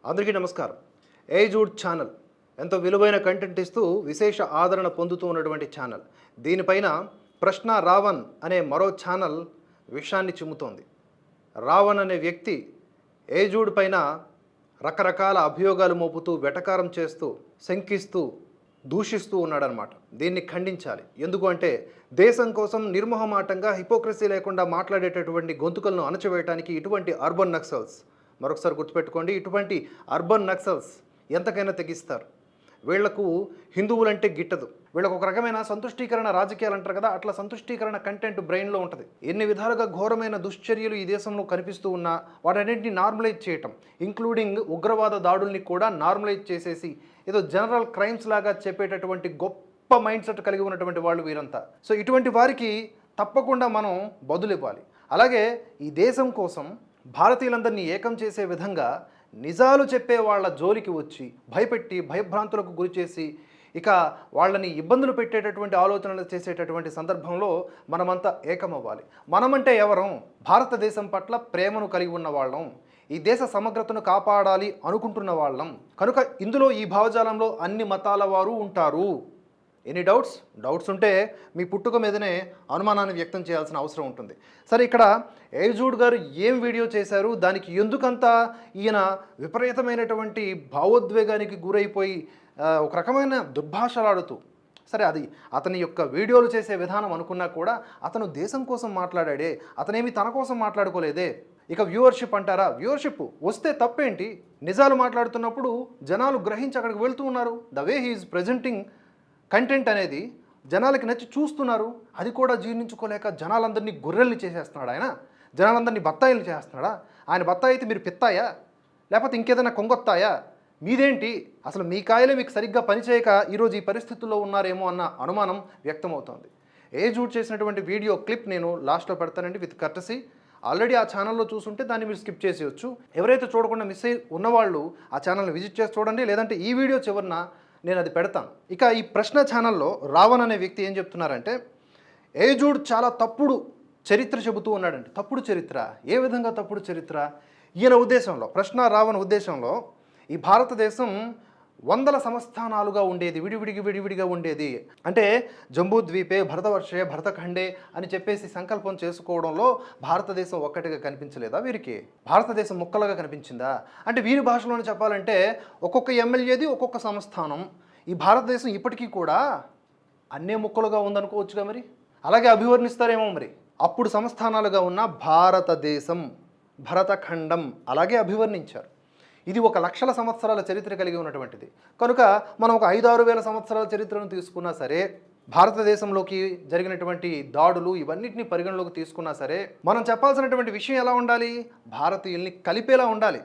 అందరికీ నమస్కారం. ఏజూడ్ ఛానల్ ఎంతో విలువైన కంటెంట్ ఇస్తూ విశేష ఆదరణ పొందుతూ ఉన్నటువంటి ఛానల్. దీనిపైన ప్రశ్న రావణ్ అనే మరో ఛానల్ విషయాన్ని చిమ్ముతోంది. రావణ్ అనే వ్యక్తి ఏజూడ్ పైన రకరకాల అభియోగాలు మోపుతూ వెటకారం చేస్తూ శంకిస్తూ దూషిస్తూ ఉన్నాడనమాట. దీన్ని ఖండించాలి. ఎందుకు అంటే దేశం కోసం నిర్మోహమాటంగా హిపోక్రసీ లేకుండా మాట్లాడేటటువంటి గొంతుకలను అణచివేయడానికి ఇటువంటి అర్బన్ నక్సల్స్, మరొకసారి గుర్తుపెట్టుకోండి, ఇటువంటి అర్బన్ నక్సల్స్ ఎంతకైనా తెగిస్తారు. వీళ్లకు హిందువులంటే గిట్టదు. వీళ్ళకు ఒక రకమైన సంతుష్టీకరణ రాజకీయాలు అంటారు కదా, అట్లా సంతుష్టీకరణ కంటెంట్ బ్రెయిన్లో ఉంటుంది. ఎన్ని విధాలుగా ఘోరమైన దుశ్చర్యలు ఈ దేశంలో కనిపిస్తూ ఉన్నా వాటన్నింటినీ నార్మలైజ్ చేయటం, ఇంక్లూడింగ్ ఉగ్రవాద దాడుల్ని కూడా నార్మలైజ్ చేసేసి ఏదో జనరల్ క్రైమ్స్ లాగా చెప్పేటటువంటి గొప్ప మైండ్ సెట్ కలిగి ఉన్నటువంటి వాళ్ళు వీరంతా. సో ఇటువంటి వారికి తప్పకుండా మనం బదులు ఇవ్వాలి. అలాగే ఈ దేశం కోసం భారతీయులందరినీ ఏకం చేసే విధంగా నిజాలు చెప్పే వాళ్ళ జోలికి వచ్చి భయపెట్టి భయభ్రాంతులకు గురి చేసి ఇక వాళ్ళని ఇబ్బందులు పెట్టేటటువంటి ఆలోచనలు చేసేటటువంటి సందర్భంలో మనమంతా ఏకమవ్వాలి. మనమంటే ఎవరం? భారతదేశం పట్ల ప్రేమను కలిగి ఉన్న వాళ్ళం, ఈ దేశ సమగ్రతను కాపాడాలి అనుకుంటున్న వాళ్ళం. కనుక ఇందులో ఈ భావజాలంలో అన్ని మతాల వారు ఉంటారు. ఎనీ డౌట్స్ ఉంటే మీ పుట్టుక మీదనే అనుమానాన్ని వ్యక్తం చేయాల్సిన అవసరం ఉంటుంది. సరే, ఇక్కడ ఏజూడ్ గారు ఏం వీడియో చేశారు, దానికి ఎందుకంత ఈయన విపరీతమైనటువంటి భావోద్వేగానికి గురైపోయి ఒక రకమైన దుర్భాషలాడుతూ, సరే అది అతని యొక్క వీడియోలు చేసే విధానం అనుకున్నా కూడా అతను దేశం కోసం మాట్లాడాడే, అతనేమి తన కోసం మాట్లాడుకోలేదే. ఇక వ్యూవర్షిప్ అంటారా? వ్యూవర్షిప్ వస్తే తప్పేంటి? నిజాలు మాట్లాడుతున్నప్పుడు జనాలు గ్రహించి అక్కడికి వెళ్తూ ఉన్నారు. The way he is presenting content అనేది జనాలకి నచ్చి చూస్తున్నారు. అది కూడా జీర్ణించుకోలేక జనాలందరినీ గొర్రెల్ని చేసేస్తున్నాడు ఆయన. జనాలందరినీ బత్తాయిలు చేస్తున్నాడా? ఆయన బత్తాయి అయితే మీరు పిత్తాయా, లేకపోతే ఇంకేదైనా కొంగొత్తాయా? మీదేంటి? అసలు మీ కాయలే మీకు సరిగ్గా పనిచేయక ఈరోజు ఈ పరిస్థితుల్లో ఉన్నారేమో అన్న అనుమానం వ్యక్తమవుతోంది. ఏజూడ్ చేసినటువంటి వీడియో క్లిప్ నేను లాస్ట్లో పెడతానండి విత్ కర్టసీ. ఆల్రెడీ ఆ ఛానల్లో చూసుంటే దాన్ని మీరు స్కిప్ చేసేయచ్చు. ఎవరైతే చూడకుండా మిస్ అయి ఉన్నవాళ్ళు ఆ ఛానల్ని విజిట్ చేసి చూడండి, లేదంటే ఈ వీడియో చివరిన నేను అది పెడతాను. ఇక ఈ ప్రశ్న ఛానల్లో రావణ్ అనే వ్యక్తి ఏం చెప్తున్నారంటే, ఏజూడ్ చాలా తప్పుడు చరిత్ర చెబుతూ ఉన్నాడంటే. తప్పుడు చరిత్ర? ఏ విధంగా తప్పుడు చరిత్ర? ఈయన ఉద్దేశంలో, ప్రశ్న రావణ్ ఉద్దేశంలో ఈ భారతదేశం వందల సంస్థానాలుగా ఉండేది, విడివిడిగా ఉండేది. అంటే జంబూద్వీపే, భరతవర్షే, భరతఖండే అని చెప్పేసి సంకల్పం చేసుకోవడంలో భారతదేశం ఒక్కటిగా కనిపించలేదా వీరికి? భారతదేశం ముక్కలుగా కనిపించిందా? అంటే వీరి భాషలోనే చెప్పాలంటే ఒక్కొక్క ఎమ్మెల్యేది ఒక్కొక్క సంస్థానం. ఈ భారతదేశం ఇప్పటికీ కూడా అన్నే ముక్కలుగా ఉందనుకోవచ్చుగా మరి. అలాగే అభివర్ణిస్తారేమో మరి. అప్పుడు సంస్థానాలుగా ఉన్న భారతదేశం, భరతఖండం అలాగే అభివర్ణించారు. ఇది 1,00,000 సంవత్సరాల చరిత్ర కలిగి ఉన్నటువంటిది. కనుక మనం ఒక 5-6 వేల సంవత్సరాల చరిత్రను తీసుకున్నా సరే, భారతదేశంలోకి జరిగినటువంటి దాడులు ఇవన్నిటిని పరిగణలోకి తీసుకున్నా సరే, మనం చెప్పాల్సినటువంటి విషయం ఎలా ఉండాలి? భారతీయుల్ని కలిపేలా ఉండాలి.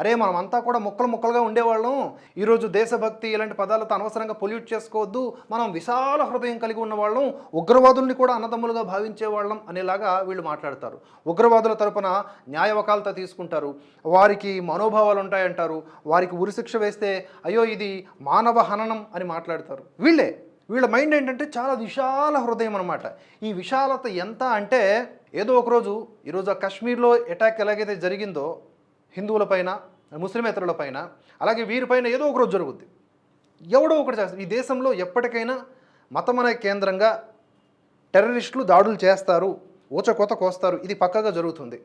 అరే మనమంతా కూడా ముక్కలుగా ఉండేవాళ్ళం, ఈరోజు దేశభక్తి ఇలాంటి పదాలతో అనవసరంగా పొల్యూట్ చేసుకోవద్దు, మనం విశాల హృదయం కలిగి ఉన్నవాళ్ళం, ఉగ్రవాదుల్ని కూడా అన్నదమ్ములుగా భావించేవాళ్ళం అనేలాగా వీళ్ళు మాట్లాడతారు. ఉగ్రవాదుల తరపున న్యాయ వకాలత తీసుకుంటారు, వారికి మనోభావాలు ఉంటాయంటారు, వారికి ఉరిశిక్ష వేస్తే అయ్యో ఇది మానవ హననం అని మాట్లాడతారు. వీళ్ళ మైండ్ ఏంటంటే చాలా విశాల హృదయం అనమాట. ఈ విశాలత ఎంత అంటే ఏదో ఒకరోజు, ఈరోజు ఆ కశ్మీర్లో అటాక్ ఎలాగైతే జరిగిందో హిందువులపైన, ముస్లిమేతరులపైన, అలాగే వీరిపైన ఏదో ఒకరోజు జరుగుద్ది. ఎవడో ఒకటి చేస్తారు. ఈ దేశంలో ఎప్పటికైనా మతమనే కేంద్రంగా టెర్రరిస్టులు దాడులు చేస్తారు, ఊచకోత కోస్తారు, ఇది పక్కాగా జరుగుతుంది.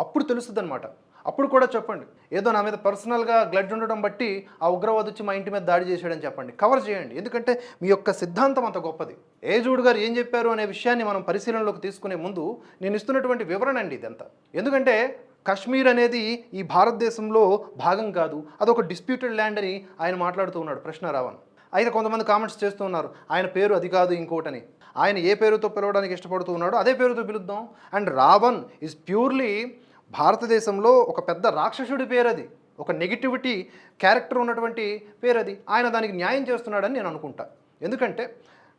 అప్పుడు తెలుస్తుంది అనమాట. అప్పుడు కూడా చెప్పండి, ఏదో నా మీద పర్సనల్గా గ్లడ్ ఉండడం బట్టి ఆ ఉగ్రవాది వచ్చి మా ఇంటి మీద దాడి చేశాడని చెప్పండి, కవర్ చేయండి. ఎందుకంటే మీ యొక్క సిద్ధాంతం అంత గొప్పది. ఏజూడ్ గారు ఏం చెప్పారు అనే విషయాన్ని మనం పరిశీలనలోకి తీసుకునే ముందు నేను ఇస్తున్నటువంటి వివరణ అండి ఇదంతా. ఎందుకంటే కశ్మీర్ అనేది ఈ భారతదేశంలో భాగం కాదు, అదొక డిస్ప్యూటెడ్ ల్యాండ్ అని ఆయన మాట్లాడుతూ ఉన్నాడు ప్రశ్న రావణ్. అయితే కొంతమంది కామెంట్స్ చేస్తూ ఉన్నారు, ఆయన పేరు అది కాదు ఇంకోటని. ఆయన ఏ పేరుతో పిలవడానికి ఇష్టపడుతూ ఉన్నాడో అదే పేరుతో పిలుద్దాం. అండ్ రావణ్ ఈజ్ ప్యూర్లీ భారతదేశంలో ఒక పెద్ద రాక్షసుడి పేరు, అది ఒక నెగిటివిటీ క్యారెక్టర్ ఉన్నటువంటి పేరు అది. ఆయన దానికి న్యాయం చేస్తున్నాడని నేను అనుకుంటా. ఎందుకంటే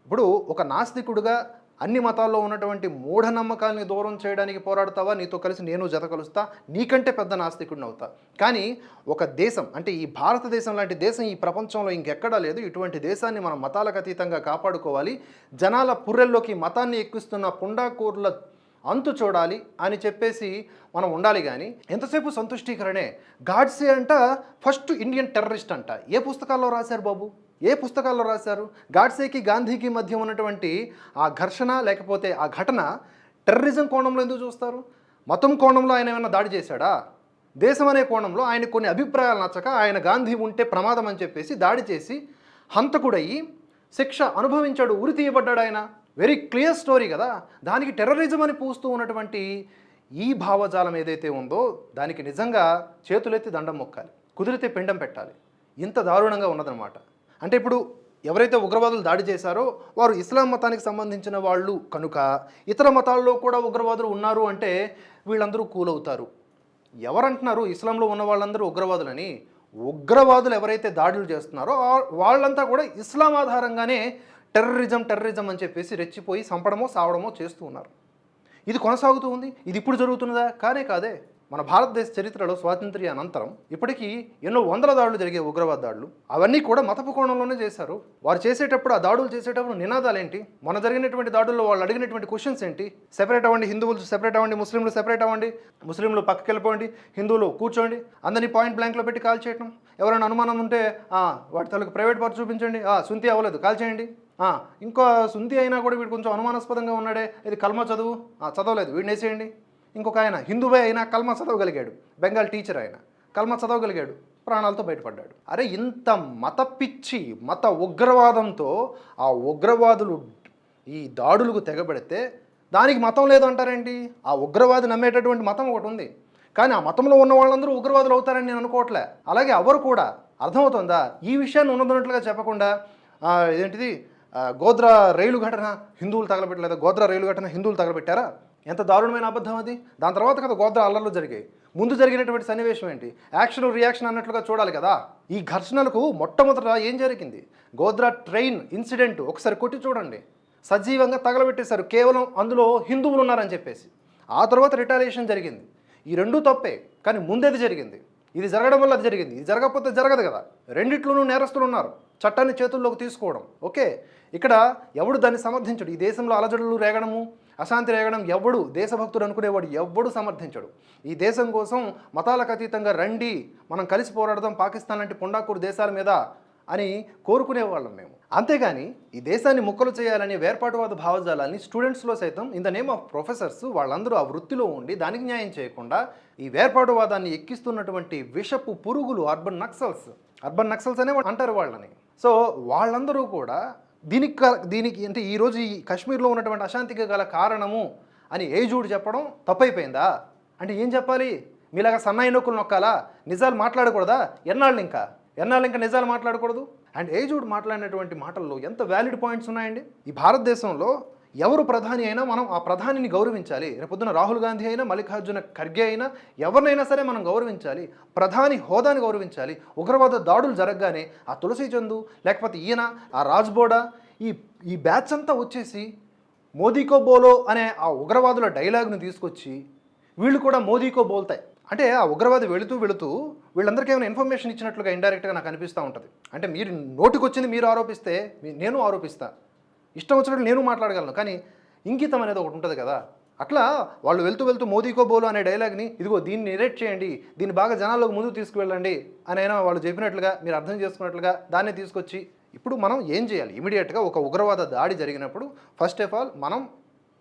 ఇప్పుడు ఒక నాస్తికుడుగా అన్ని మతాల్లో ఉన్నటువంటి మూఢనమ్మకాలని దూరం చేయడానికి పోరాడుతావా, నీతో కలిసి నేను జత కలుస్తా, నీకంటే పెద్ద నాస్తికుడిని అవుతా. కానీ ఒక దేశం అంటే ఈ భారతదేశం లాంటి దేశం ఈ ప్రపంచంలో ఇంకెక్కడా లేదు. ఇటువంటి దేశాన్ని మనం మతాలకు అతీతంగా కాపాడుకోవాలి. జనాల పుర్రెల్లోకి మతాన్ని ఎక్కిస్తున్న పుండాకూర్ల అంతు చూడాలి అని చెప్పేసి మనం ఉండాలి. కానీ ఎంతసేపు సంతుష్టీకరణే. గాడ్సే అంట ఫస్ట్ ఇండియన్ టెర్రరిస్ట్ అంట. ఏ పుస్తకాల్లో రాశారు బాబు? ఏ పుస్తకాల్లో రాశారు? గాడ్సేకి గాంధీకి మధ్య ఉన్నటువంటి ఆ ఘర్షణ లేకపోతే ఆ ఘటన టెర్రరిజం కోణంలో ఎందుకు చూస్తారు? మతం కోణంలో ఆయన ఏమైనా దాడి చేశాడా? దేశం అనే కోణంలో ఆయన కొన్ని అభిప్రాయాలు నచ్చక ఆయన గాంధీ ఉంటే ప్రమాదం అని చెప్పేసి దాడి చేసి హంతకుడయ్యి శిక్ష అనుభవించాడు, ఉరి తీయబడ్డాడు ఆయన. వెరీ క్లియర్ స్టోరీ కదా. దానికి టెర్రరిజం అని పూస్తూ ఉన్నటువంటి ఈ భావజాలం ఏదైతే ఉందో దానికి నిజంగా చేతులెత్తి దండం మొక్కాలి, కుదిరితే పిండం పెట్టాలి. ఇంత దారుణంగా ఉన్నదన్నమాట. అంటే ఇప్పుడు ఎవరైతే ఉగ్రవాదులు దాడి చేశారో వారు ఇస్లాం మతానికి సంబంధించిన వాళ్ళు కనుక ఇతర మతాల్లో కూడా ఉగ్రవాదులు ఉన్నారు అంటే వీళ్ళందరూ కూలవుతారు. ఎవరంటున్నారు ఇస్లాంలో ఉన్న వాళ్ళందరూ ఉగ్రవాదులని? ఉగ్రవాదులు ఎవరైతే దాడులు చేస్తున్నారో వాళ్ళంతా కూడా ఇస్లాం ఆధారంగానే టెర్రరిజం అని చెప్పేసి రెచ్చిపోయి చంపడమో సావడమో చేస్తూ ఉన్నారు. ఇది కొనసాగుతూ ఉంది. ఇది ఇప్పుడు జరుగుతున్నదా? కాదే. మన భారతదేశ చరిత్రలో స్వాతంత్ర్య అనంతరం ఇప్పటికీ ఎన్నో వందల దాడులు జరిగే ఉగ్రవాద దాడులు. అవన్నీ కూడా మతపు కోణంలోనే చేశారు. వారు చేసేటప్పుడు, ఆ దాడులు చేసేటప్పుడు నినాదాలు ఏంటి? మన జరిగినటువంటి దాడుల్లో వాళ్ళు అడిగినటువంటి క్వశ్చన్స్ ఏంటి? సెపరేట్ అవ్వండి, హిందువులు సెపరేట్ అవ్వండి, ముస్లింలు సెపరేట్ అవ్వండి, ముస్లింలు పక్కకి వెళ్ళిపోండి, హిందువులు కూర్చోండి, అందరినీ పాయింట్ బ్లాంక్లో పెట్టి కాల్ చేయటం. ఎవరైనా అనుమానం ఉంటే వాటి తాలూకు ప్రైవేట్ పార్ట్ చూపించండి, సుంతి అవ్వలేదు కాల్ చేయండి. ఇంకో సుంతి అయినా కూడా వీడు కొంచెం అనుమానాస్పదంగా ఉన్నాడే, ఇది కల్మా చదువు, చదవలేదు వీడిని వేసేయండి. ఇంకొక ఆయన హిందువే అయినా కల్మా చదవగలిగాడు, బెంగాల్ టీచర్ ఆయన కల్మా చదవగలిగాడు, ప్రాణాలతో బయటపడ్డాడు. అరే ఇంత మత పిచ్చి, మత ఉగ్రవాదంతో ఆ ఉగ్రవాదులు ఈ దాడులకు తెగబడితే దానికి మతం లేదు అంటారేంటి? ఆ ఉగ్రవాది నమ్మేటటువంటి మతం ఒకటి ఉంది, కానీ ఆ మతంలో ఉన్న వాళ్ళందరూ ఉగ్రవాదులు అవుతారని నేను అనుకోవట్లే. అలాగే ఎవరు కూడా అర్థమవుతుందా? ఈ విషయాన్ని ఉన్నదన్నట్లుగా చెప్పకుండా ఇదేంటిది గోద్రా రైలు ఘటన హిందువులు తగలబెట్టలేదా? గోద్రా రైలు ఘటన హిందువులు తగలబెట్టారా? ఎంత దారుణమైన అబద్ధం అది. దాని తర్వాత కదా గోద్రా అల్లర్లు జరిగాయి. ముందు జరిగినటువంటి సన్నివేశం ఏంటి? యాక్షన్ రియాక్షన్ అన్నట్లుగా చూడాలి కదా. ఈ ఘర్షణలకు మొట్టమొదట ఏం జరిగింది? గోద్రా ట్రైన్ ఇన్సిడెంట్ ఒకసారి కొట్టి చూడండి. సజీవంగా తగలబెట్టేశారు కేవలం అందులో హిందువులు ఉన్నారని చెప్పేసి. ఆ తర్వాత రిటాలియేషన్ జరిగింది. ఈ రెండూ తప్పే, కానీ ముందేది జరిగింది? ఇది జరగడం వల్ల అది జరిగింది. ఇది జరగకపోతే జరగదు కదా. రెండిట్లోనూ నేరస్తులు ఉన్నారు. చట్టాన్ని చేతుల్లోకి తీసుకోవడం ఓకే. ఇక్కడ ఎవడు దాన్ని సమర్థించడు. ఈ దేశంలో అలజడులు రేగడము, అశాంతి రేగడం ఎవడు దేశభక్తుడు అనుకునేవాడు ఎవడు సమర్థించడు. ఈ దేశం కోసం మతాలకు అతీతంగా రండి, మనం కలిసి పోరాడదాం పాకిస్తాన్ లాంటి పుండాకూరు దేశాల మీద అని కోరుకునేవాళ్ళం మేము. అంతేగాని ఈ దేశాన్ని ముక్కలు చేయాలనే వేర్పాటువాద భావజాలాన్ని స్టూడెంట్స్లో సైతం in the name of professors వాళ్ళందరూ ఆ వృత్తిలో ఉండి దానికి న్యాయం చేయకుండా ఈ వేర్పాటువాదాన్ని ఎక్కిస్తున్నటువంటి విషపు పురుగులు అర్బన్ నక్సల్స్ అనే అంటారు వాళ్ళని. సో వాళ్ళందరూ కూడా దీనికి అంటే ఈరోజు ఈ కాశ్మీర్లో ఉన్నటువంటి అశాంతికి గల కారణము అని ఏజూడ్ చెప్పడం తప్పైపోయిందా? అంటే ఏం చెప్పాలి? మీలాగా సన్నాయి నొక్కులు నొక్కాలా? నిజాలు మాట్లాడకూడదా? ఎన్నాళ్ళు ఇంకా నిజాలు మాట్లాడకూడదు? అండ్ ఏజూడ్ మాట్లాడినటువంటి మాటల్లో ఎంత వ్యాలిడ్ పాయింట్స్ ఉన్నాయండి. ఈ భారతదేశంలో ఎవరు ప్రధాని అయినా మనం ఆ ప్రధానిని గౌరవించాలి. రేపొద్దున రాహుల్ గాంధీ అయినా, మల్లికార్జున ఖర్గే అయినా, ఎవరినైనా సరే మనం గౌరవించాలి. ప్రధాని హోదాని గౌరవించాలి. ఉగ్రవాద దాడులు జరగగానే ఆ తులసి చందు లేకపోతే ఈయన ఆ రాజ్బోడా ఈ బ్యాచ్ అంతా వచ్చేసి మోదీకో బోలో అనే ఆ ఉగ్రవాదుల డైలాగ్ను తీసుకొచ్చి వీళ్ళు కూడా మోదీకో బోల్తాయి. అంటే ఆ ఉగ్రవాది వెళుతూ వీళ్ళందరికీ ఏమైనా ఇన్ఫర్మేషన్ ఇచ్చినట్లుగా ఇండైరెక్ట్గా నాకు అనిపిస్తూ ఉంటుంది. అంటే మీరు నోటికొచ్చింది మీరు ఆరోపిస్తే నేను ఆరోపిస్తా, ఇష్టం వచ్చినట్లు నేను మాట్లాడగలను, కానీ ఇంగితం అనేది ఒకటి ఉంటుంది కదా. అట్లా వాళ్ళు వెళ్తూ మోదీకో బోలో అనే డైలాగ్ని ఇదిగో దీన్ని నెరేట్ చేయండి, దీన్ని బాగా జనాల్లోకి ముందుకు తీసుకువెళ్ళండి అని అయినా వాళ్ళు చెప్పినట్లుగా మీరు అర్థం చేసుకున్నట్లుగా దాన్ని తీసుకొచ్చి ఇప్పుడు మనం ఏం చేయాలి? ఇమీడియట్గా ఒక ఉగ్రవాద దాడి జరిగినప్పుడు ఫస్ట్ ఆఫ్ ఆల్ మనం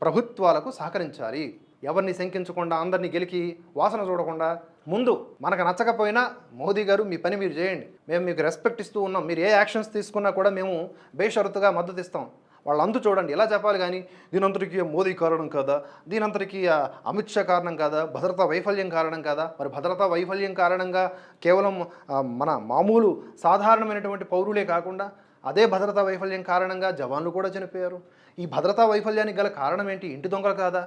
ప్రభుత్వాలకు సహకరించాలి. ఎవరిని శంకించకుండా, అందరినీ గెలికి వాసన చూడకుండా, ముందు మనకు నచ్చకపోయినా మోదీ గారు మీ పని మీరు చేయండి, మేము మీకు రెస్పెక్ట్ ఇస్తూ ఉన్నాం, మీరు ఏ యాక్షన్స్ తీసుకున్నా కూడా మేము బేషరతుగా మద్దతు ఇస్తాం, వాళ్ళందరూ చూడండి ఎలా చెప్పాలి. కానీ దీనంతటికీ మోదీ కారణం కాదా, దీనంతటికీ అమిత్ షా కారణం కాదా, భద్రతా వైఫల్యం కారణం కాదా? మరి భద్రతా వైఫల్యం కారణంగా కేవలం మన మామూలు సాధారణమైనటువంటి పౌరులే కాకుండా అదే భద్రతా వైఫల్యం కారణంగా జవాన్లు కూడా చనిపోయారు. ఈ భద్రతా వైఫల్యానికి గల కారణం ఏంటి? ఇంటి దొంగలు కాదా?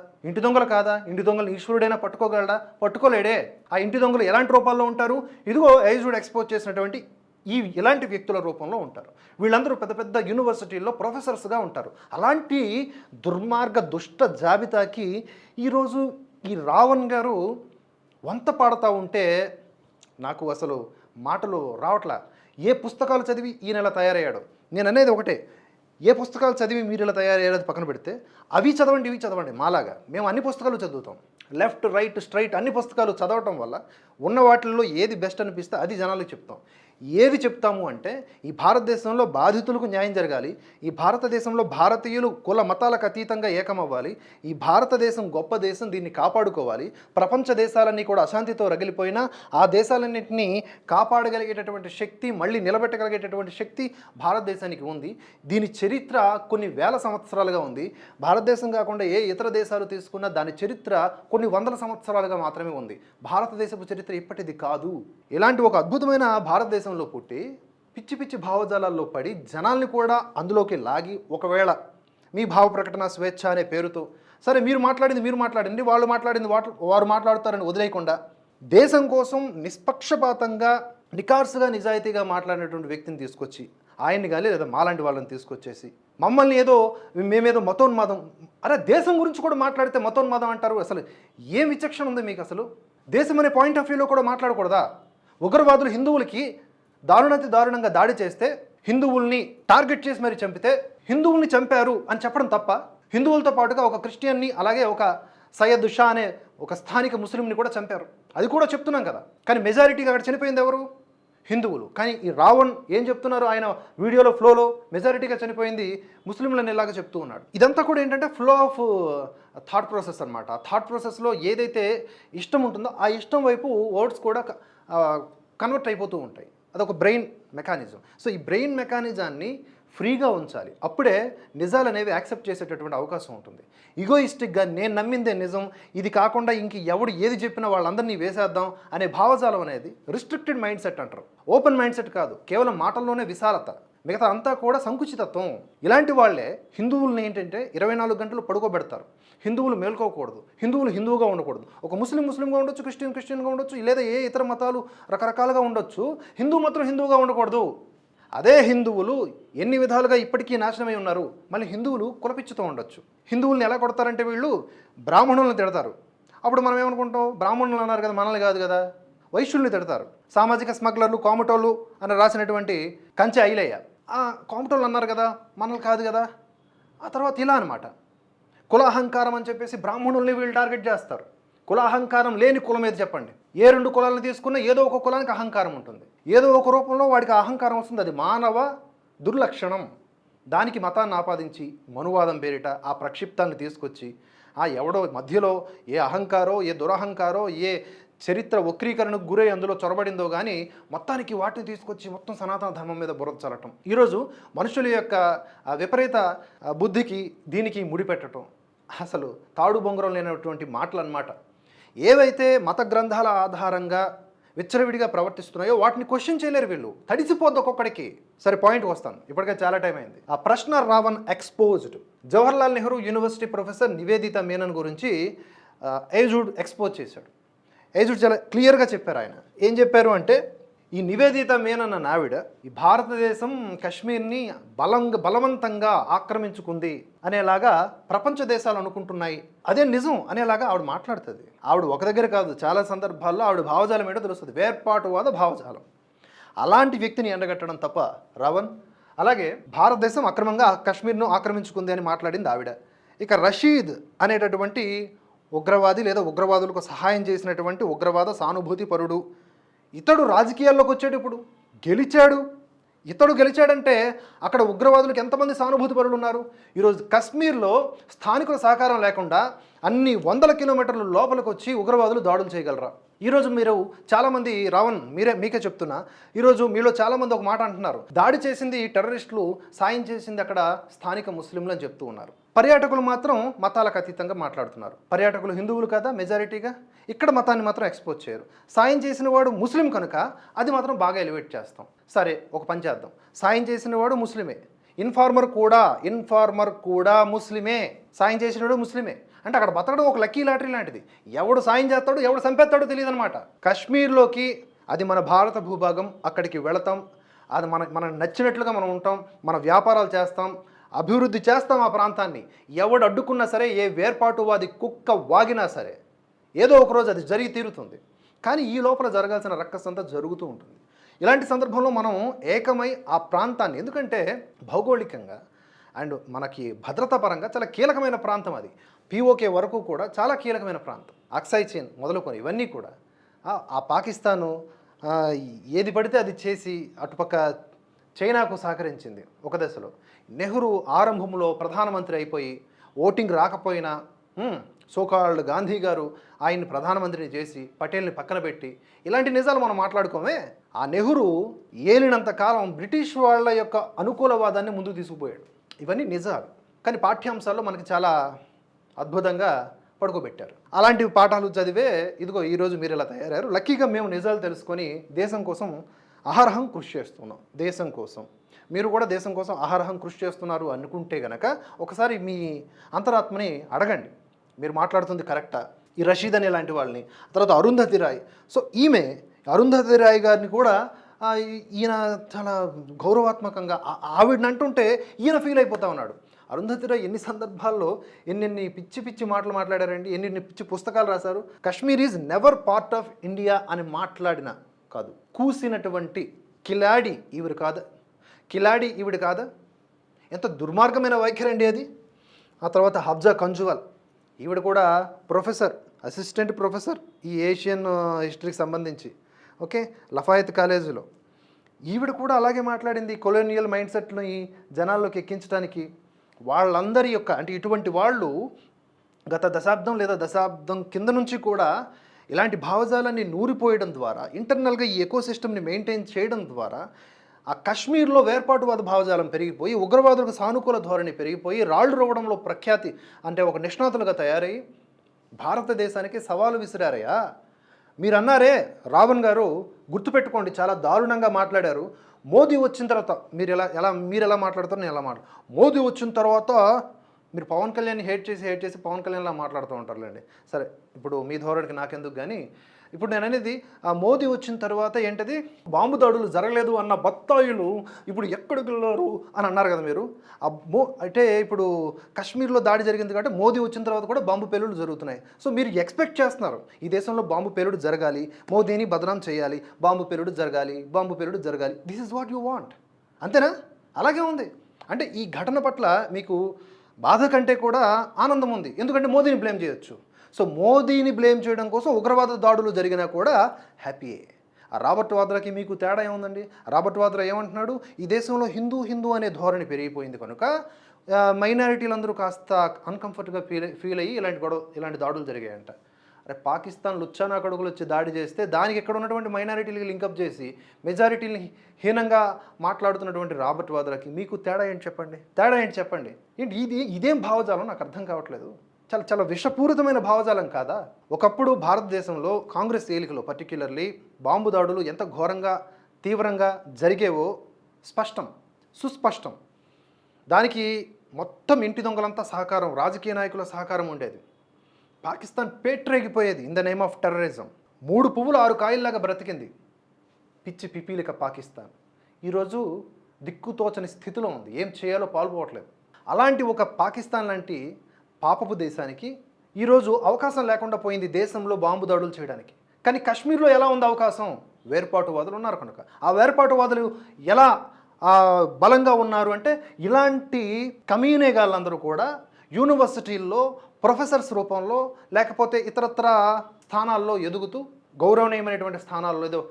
ఇంటి దొంగలు ఈశ్వరుడైనా పట్టుకోగలడా? పట్టుకోలేడే. ఆ ఇంటి దొంగలు ఎలాంటి రూపాల్లో ఉంటారు? ఇదిగో ఏజుడ్ ఎక్స్పోజ్ చేసినటువంటి ఇలాంటి వ్యక్తుల రూపంలో ఉంటారు. వీళ్ళందరూ పెద్ద పెద్ద యూనివర్సిటీల్లో ప్రొఫెసర్స్గా ఉంటారు. అలాంటి దుర్మార్గ దుష్ట జాబితాకి ఈరోజు ఈ రావణ్ గారు వంత పాడుతూ ఉంటే నాకు అసలు మాటలు రావట్లా. ఏ పుస్తకాలు చదివి ఈయన ఎలా తయారయ్యాడు? నేను అనేది ఒకటే, ఏ పుస్తకాలు చదివి మీరు ఇలా తయారయ్యేది పక్కన పెడితే అవి చదవండి ఇవి చదవండి మాలాగా మేము అన్ని పుస్తకాలు చదువుతాం. లెఫ్ట్ రైట్ స్ట్రైట్ అన్ని పుస్తకాలు చదవటం వల్ల ఉన్న వాటిల్లో ఏది బెస్ట్ అనిపిస్తే అది జనాలకు చెప్తాం. ఏది చెప్తాము అంటే ఈ భారతదేశంలో బాధితులకు న్యాయం జరగాలి, ఈ భారతదేశంలో భారతీయులు కుల మతాలకు అతీతంగా ఏకమవ్వాలి, ఈ భారతదేశం గొప్ప దేశం, దీన్ని కాపాడుకోవాలి, ప్రపంచ దేశాలన్నీ కూడా అశాంతితో రగిలిపోయినా ఆ దేశాలన్నింటినీ కాపాడగలిగేటటువంటి శక్తి, మళ్ళీ నిలబెట్టగలిగేటటువంటి శక్తి భారతదేశానికి ఉంది. దీని చరిత్ర కొన్ని వేల సంవత్సరాలుగా ఉంది. భారతదేశం కాకుండా ఏ ఇతర దేశాలు తీసుకున్నా దాని చరిత్ర కొన్ని వందల సంవత్సరాలుగా మాత్రమే ఉంది. భారతదేశపు చరిత్ర ఇప్పటిది కాదు. ఇలాంటి ఒక అద్భుతమైన భారతదేశంలో పుట్టి పిచ్చి పిచ్చి భావజాలాల్లో పడి జనాల్ని కూడా అందులోకి లాగి, ఒకవేళ మీ భావ ప్రకటన స్వేచ్ఛ అనే పేరుతో సరే మీరు మాట్లాడింది వాళ్ళు మాట్లాడింది వారు మాట్లాడుతారని వదిలేయకుండా దేశం కోసం నిష్పక్షపాతంగా నికార్సుగా నిజాయితీగా మాట్లాడినటువంటి వ్యక్తిని తీసుకొచ్చి ఆయన్ని కానీ లేదా మాలాంటి వాళ్ళని తీసుకొచ్చేసి మమ్మల్ని మేమేదో మతోన్మాదం, అరే దేశం గురించి కూడా మాట్లాడితే మతోన్మాదం అంటారు. అసలు ఏం విచక్షణ ఉంది మీకు? అసలు దేశం అనే పాయింట్ ఆఫ్ వ్యూలో కూడా మాట్లాడకూడదా? ఉగ్రవాదులు హిందువులకి దారుణంగా దాడి చేస్తే, హిందువుల్ని టార్గెట్ చేసి మరి చంపితే హిందువుల్ని చంపారు అని చెప్పడం తప్ప, హిందువులతో పాటుగా ఒక క్రిస్టియన్ని అలాగే ఒక సయ్యద్ షా అనే ఒక స్థానిక ముస్లింని కూడా చంపారు, అది కూడా చెప్తున్నాం కదా. కానీ మెజారిటీగా అక్కడ చనిపోయింది ఎవరు? హిందువులు. కానీ ఈ రావణ్ ఏం చెప్తున్నారు? ఆయన వీడియోలో ఫ్లోలో మెజారిటీగా చనిపోయింది ముస్లింలని ఇలాగా చెప్తూ ఉన్నాడు. ఇదంతా కూడా ఏంటంటే ఫ్లో ఆఫ్ థాట్ ప్రాసెస్ అనమాట. థాట్ ప్రాసెస్లో ఏదైతే ఇష్టం ఉంటుందో ఆ ఇష్టం వైపు వర్డ్స్ కూడా కన్వర్ట్ అయిపోతూ ఉంటాయి. అదొక బ్రెయిన్ మెకానిజం. సో ఈ బ్రెయిన్ మెకానిజాన్ని ఫ్రీగా ఉంచాలి, అప్పుడే నిజాలు అనేవి యాక్సెప్ట్ చేసేటటువంటి అవకాశం ఉంటుంది. ఈగోయిస్టిక్గా నేను నమ్మిందే నిజం, ఇది కాకుండా ఇంక ఎవడు ఏది చెప్పినా వాళ్ళందరినీ వేసేద్దాం అనే భావజాలం అనేది రిస్ట్రిక్టెడ్ మైండ్ సెట్ అంటారు. ఓపెన్ మైండ్ సెట్ కాదు, కేవలం మాటల్లోనే విశాలత, మిగతా అంతా కూడా సంకుచితత్వం. ఇలాంటి వాళ్ళే హిందువుల్ని ఏంటంటే 24 గంటలు పడుకోబెడతారు. హిందువులు మేల్కోకూడదు, హిందువులు హిందువుగా ఉండకూడదు, ఒక ముస్లింగా ఉండొచ్చు, క్రిస్టియన్గా ఉండొచ్చు, లేదా ఏ ఇతర మతాలు రకరకాలుగా ఉండొచ్చు, హిందూ మాత్రం హిందువుగా ఉండకూడదు. అదే హిందువులు ఎన్ని విధాలుగా ఇప్పటికీ నాశనమై ఉన్నారు, మళ్ళీ హిందువులు కులపిచ్చుతూ ఉండొచ్చు. హిందువుల్ని ఎలా కొడతారంటే వీళ్ళు బ్రాహ్మణులను తిడతారు. అప్పుడు మనం ఏమనుకుంటాం, బ్రాహ్మణులు అన్నారు కదా, మనల్ని కాదు కదా. వైశ్యుల్ని తిడతారు, సామాజిక స్మగ్లర్లు, కోమటోళ్ళు అని రాసినటువంటి కంచె ఐలయ్య, కోమటోళ్ళు అన్నారు కదా, మనల్ని కాదు కదా. ఆ తర్వాత ఇలా అనమాట, కుల అహంకారం అని చెప్పేసి బ్రాహ్మణుల్ని వీళ్ళు టార్గెట్ చేస్తారు. కుల అహంకారం లేని కులం ఏది చెప్పండి? ఏ 2 కులాలను తీసుకున్నా ఏదో ఒక కులానికి అహంకారం ఉంటుంది, ఏదో ఒక రూపంలో వాడికి అహంకారం వస్తుంది. అది మానవ దుర్లక్షణం. దానికి మతాన్ని ఆపాదించి మనువాదం పేరిట ఆ ప్రక్షిప్తాన్ని తీసుకొచ్చి ఎవడో మధ్యలో ఏ అహంకారో, ఏ దురహంకారో, ఏ చరిత్ర వక్రీకరణకు గురై అందులో చొరబడిందో కానీ మొత్తానికి వాటిని తీసుకొచ్చి మొత్తం సనాతన ధర్మం మీద బురద చల్లటం. ఈరోజు మనుషుల యొక్క విపరీత బుద్ధికి దీనికి ముడిపెట్టడం అసలు తాడు బొంగరం లేనటువంటి మాటలు అన్నమాట. ఏవైతే మత గ్రంథాల ఆధారంగా విచ్చలవిడిగా ప్రవర్తిస్తున్నాయో వాటిని క్వశ్చన్ చేయలేరు వీళ్ళు, తడిసిపోద్ది ఒక్కొక్కడికి. సరే పాయింట్కి వస్తాను, ఇప్పటికే చాలా టైం అయింది. ఆ ప్రశ్న Ravan exposed. Jawaharlal Nehru university professor Nivedita Menon గురించి ఏజుడ్ ఎక్స్పోజ్ చేశాడు. ఏజుడ్ చాలా క్లియర్గా చెప్పారు. ఆయన ఏం చెప్పారు అంటే, ఈ నివేదిత మేనన్ అన్న ఆవిడ ఈ భారతదేశం కశ్మీర్ని బలవంతంగా ఆక్రమించుకుంది అనేలాగా ప్రపంచ దేశాలు అనుకుంటున్నాయి, అదే నిజం అనేలాగా ఆవిడ మాట్లాడుతుంది. ఆవిడ ఒక దగ్గర కాదు, చాలా సందర్భాల్లో ఆవిడ భావజాలం ఏంటో తెలుస్తుంది, వేర్పాటువాద భావజాలం. అలాంటి వ్యక్తిని ఎండగట్టడం తప్ప రావణ్. అలాగే భారతదేశం అక్రమంగా కశ్మీర్ను ఆక్రమించుకుంది అని మాట్లాడింది ఆవిడ. ఇక రషీద్ అనేటటువంటి ఉగ్రవాది లేదా ఉగ్రవాదులకు సహాయం చేసినటువంటి ఉగ్రవాద సానుభూతి పరుడు, ఇతడు రాజకీయాల్లోకి వచ్చాడు, ఇప్పుడు గెలిచాడు. ఇతడు గెలిచాడంటే అక్కడ ఉగ్రవాదులకు ఎంతమంది సానుభూతి పరులు ఉన్నారు? ఈరోజు కశ్మీర్లో స్థానికుల సహకారం లేకుండా అన్ని 100 కిలోమీటర్ల లోపలికి వచ్చి ఉగ్రవాదులు దాడులు చేయగలరా? ఈరోజు మీరు చాలామంది రావణ్ మీకే చెప్తున్నా, ఈరోజు మీలో చాలామంది ఒక మాట అంటున్నారు, దాడి చేసింది టెర్రరిస్టులు, సాయం చేసింది అక్కడ స్థానిక ముస్లింలు అని చెప్తూ ఉన్నారు. పర్యాటకులు మాత్రం మతాలకు అతీతంగా మాట్లాడుతున్నారు. పర్యాటకులు హిందువులు కదా మెజారిటీగా, ఇక్కడ మతాన్ని మాత్రం ఎక్స్పోజ్ చేయరు. సాయం చేసిన వాడు ముస్లిం కనుక అది మాత్రం బాగా ఎలివేట్ చేస్తాం. సరే ఒక పని చేద్దాం, సాయం చేసిన వాడు ముస్లిమే, ఇన్ఫార్మర్ కూడా ముస్లిమే, సాయం చేసినవాడు ముస్లిమే అంటే అక్కడ బతకడం ఒక లక్కీ లాటరీ లాంటిది. ఎవడు సాయం చేస్తాడో ఎవడు చంపేస్తాడో తెలియదు అనమాట. కశ్మీర్లోకి అది మన భారత భూభాగం, అక్కడికి వెళతాం, అది మనకు నచ్చినట్లుగా మనం ఉంటాం, మన వ్యాపారాలు చేస్తాం, అభివృద్ధి చేస్తాం ఆ ప్రాంతాన్ని. ఎవడు అడ్డుకున్నా సరే, ఏ వేర్పాటువాది కుక్క వాగినా సరే ఏదో ఒకరోజు అది జరిగి తీరుతుంది. కానీ ఈ లోపల జరగాల్సిన రక్కసంతా జరుగుతూ ఉంటుంది. ఇలాంటి సందర్భంలో మనం ఏకమై ఆ ప్రాంతాన్ని, ఎందుకంటే భౌగోళికంగా అండ్ మనకి భద్రతా పరంగా చాలా కీలకమైన ప్రాంతం అది. పీఓకే వరకు కూడా చాలా కీలకమైన ప్రాంతం. అక్సై చైన్ మొదలుకొని ఇవన్నీ కూడా ఆ పాకిస్తాను ఏది పడితే అది చేసి అటుపక్క చైనాకు సహకరించింది ఒక దశలో. నెహ్రూ ఆరంభంలో ప్రధానమంత్రి అయిపోయి ఓటింగ్ రాకపోయినా సోకాల్డ్ గాంధీ గారు ఆయన్ని ప్రధానమంత్రిని చేసి పటేల్ని పక్కన పెట్టి ఇలాంటి నిజాలు మనం మాట్లాడుకోమే. ఆ నెహ్రూ ఏలినంత కాలం బ్రిటిష్ వాళ్ళ యొక్క అనుకూలవాదాన్ని ముందుకు తీసుకుపోయాడు. ఇవన్నీ నిజాలు, కానీ పాఠ్యాంశాల్లో మనకి చాలా అద్భుతంగా పడుకోబెట్టారు. అలాంటి పాఠాలు చదివే ఇదిగో ఈరోజు మీరు ఇలా తయారయ్యారు. లక్కీగా మేము నిజాలు తెలుసుకొని దేశం కోసం అహర్హం కృషి చేస్తున్నాం. దేశం కోసం మీరు కూడా దేశం కోసం అహర్హం కృషి చేస్తున్నారు అనుకుంటే గనక ఒకసారి మీ అంతరాత్మని అడగండి, మీరు మాట్లాడుతుంది కరెక్టా? ఈ రషీద్ అనే లాంటి వాళ్ళని, తర్వాత అరుంధతి రాయ్. సో ఈమె అరుంధతి రాయ్ గారిని కూడా ఈయన చాలా గౌరవాత్మకంగా ఆవిడని అంటుంటే ఈయన ఫీల్ అయిపోతా ఉన్నాడు. అరుంధతి రాయ్ ఎన్ని సందర్భాల్లో ఎన్నెన్ని పిచ్చి పిచ్చి మాటలు మాట్లాడారండి, ఎన్ని పిచ్చి పుస్తకాలు రాశారు. Kashmir is never part of India అని మాట్లాడిన కాదు, కూసినటువంటి కిలాడి ఈవిడ కాదా? కిలాడి ఈవిడ కాదా? ఎంత దుర్మార్గమైన వైఖరి అండి అది. ఆ తర్వాత హబ్జా కంజువాల్, ఈవిడ కూడా ప్రొఫెసర్, అసిస్టెంట్ ప్రొఫెసర్ ఈ ఏషియన్ హిస్టరీకి సంబంధించి, ఓకే, లఫాయత్ కాలేజీలో. ఈవిడ కూడా అలాగే మాట్లాడింది. కొలోనియల్ మైండ్ సెట్ని జనాల్లోకి ఎక్కించడానికి వాళ్ళందరి యొక్క, అంటే ఇటువంటి వాళ్ళు గత దశాబ్దం లేదా దశాబ్దం కింద నుంచి కూడా ఇలాంటి భావజాలాన్ని నూరిపోయడం ద్వారా, ఇంటర్నల్గా ఈ ఎకోసిస్టమ్ని మెయింటైన్ చేయడం ద్వారా ఆ కశ్మీర్లో వేర్పాటువాద భావజాలం పెరిగిపోయి, ఉగ్రవాదులకు సానుకూల ధోరణి పెరిగిపోయి, రాళ్లు రోవడంలో ప్రఖ్యాతి అంటే ఒక నిష్ణాతులుగా తయారై భారతదేశానికి సవాలు విసిరారయ్యా. మీరు అన్నారే రావణ్ గారు, గుర్తుపెట్టుకోండి, చాలా దారుణంగా మాట్లాడారు. మోదీ వచ్చిన తర్వాత మీరు ఎలా మాట్లాడతారు, నేను ఎలా మాట్లాడు. మోదీ వచ్చిన తర్వాత మీరు పవన్ కళ్యాణ్ని హేట్ చేసి పవన్ కళ్యాణ్లా మాట్లాడుతూ ఉంటారులేండి. సరే, ఇప్పుడు మీ ధోరణికి నాకెందుకు. కానీ ఇప్పుడు నేను అనేది, ఆ మోదీ వచ్చిన తర్వాత ఏంటది, బాంబు దాడులు జరగలేదు అన్న బత్తాయిలు ఇప్పుడు ఎక్కడికి వెళ్ళారు అని అన్నారు కదా మీరు. అంటే ఇప్పుడు కశ్మీర్లో దాడి జరిగింది కాబట్టి మోదీ వచ్చిన తర్వాత కూడా బాంబు పేలుళ్ళు జరుగుతున్నాయి. సో మీరు ఎక్స్పెక్ట్ చేస్తున్నారు ఈ దేశంలో బాంబు పేలుడు జరగాలి, మోదీని బదనాం చేయాలి, బాంబు పేలుడు జరగాలి. This is what you want, అంతేనా? అలాగే ఉంది. అంటే ఈ ఘటన పట్ల మీకు బాధ కంటే కూడా ఆనందం ఉంది, ఎందుకంటే మోదీని బ్లేమ్ చేయొచ్చు. సో మోదీని బ్లేమ్ చేయడం కోసం ఉగ్రవాద దాడులు జరిగినా కూడా హ్యాపీయే. ఆ రాబర్ట్ వాద్రాకి మీకు తేడా ఏముందండి? రాబర్ట్ వాద్రా ఏమంటున్నాడు, ఈ దేశంలో హిందూ అనే ధోరణి పెరిగిపోయింది కనుక మైనారిటీలందరూ కాస్త అన్కంఫర్ట్గా ఫీల్ అయ్యి ఇలాంటి దాడులు జరిగాయంట. అరే, పాకిస్తాన్ లుచ్చానా కడుగులు వచ్చి దాడి చేస్తే దానికి ఎక్కడ ఉన్నటువంటి మైనారిటీలకి లింకప్ చేసి మెజారిటీని హీనంగా మాట్లాడుతున్నటువంటి రాబర్ట్ వాద్రాకి మీకు తేడా ఏంటి చెప్పండి. ఏంటి ఇదేం భావజాలం నాకు అర్థం కావట్లేదు. చాలా చాలా విషపూరితమైన భావజాలం కాదా? ఒకప్పుడు భారతదేశంలో కాంగ్రెస్ ఏలికలో పర్టిక్యులర్లీ బాంబు దాడులు ఎంత ఘోరంగా తీవ్రంగా జరిగేవో సుస్పష్టం. దానికి మొత్తం ఇంటి దొంగలంతా సహకారం, రాజకీయ నాయకుల సహకారం ఉండేది. పాకిస్తాన్ పేట్రేగిపోయేది in the name of terrorism. 3 పువ్వులు 6 కాయల్లాగా బ్రతికింది పిచ్చి పిపీలిక పాకిస్తాన్. ఈరోజు దిక్కుతోచని స్థితిలో ఉంది, ఏం చేయాలో పాల్పోవట్లేదు. అలాంటి ఒక పాకిస్తాన్ లాంటి పాపపు దేశానికి ఈరోజు అవకాశం లేకుండా పోయింది దేశంలో బాంబు దాడులు చేయడానికి. కానీ కాశ్మీర్లో ఎలా ఉంది అవకాశం? వేర్పాటువాదులు ఉన్నారు కనుక. ఆ వేర్పాటువాదులు ఎలా బలంగా ఉన్నారు అంటే, ఇలాంటి కమ్యూనేగాళ్ళందరూ కూడా యూనివర్సిటీల్లో ప్రొఫెసర్స్ రూపంలో లేకపోతే ఇతరత్ర స్థానాల్లో ఎదుగుతూ గౌరవనీయమైనటువంటి స్థానాల్లో, ఏదో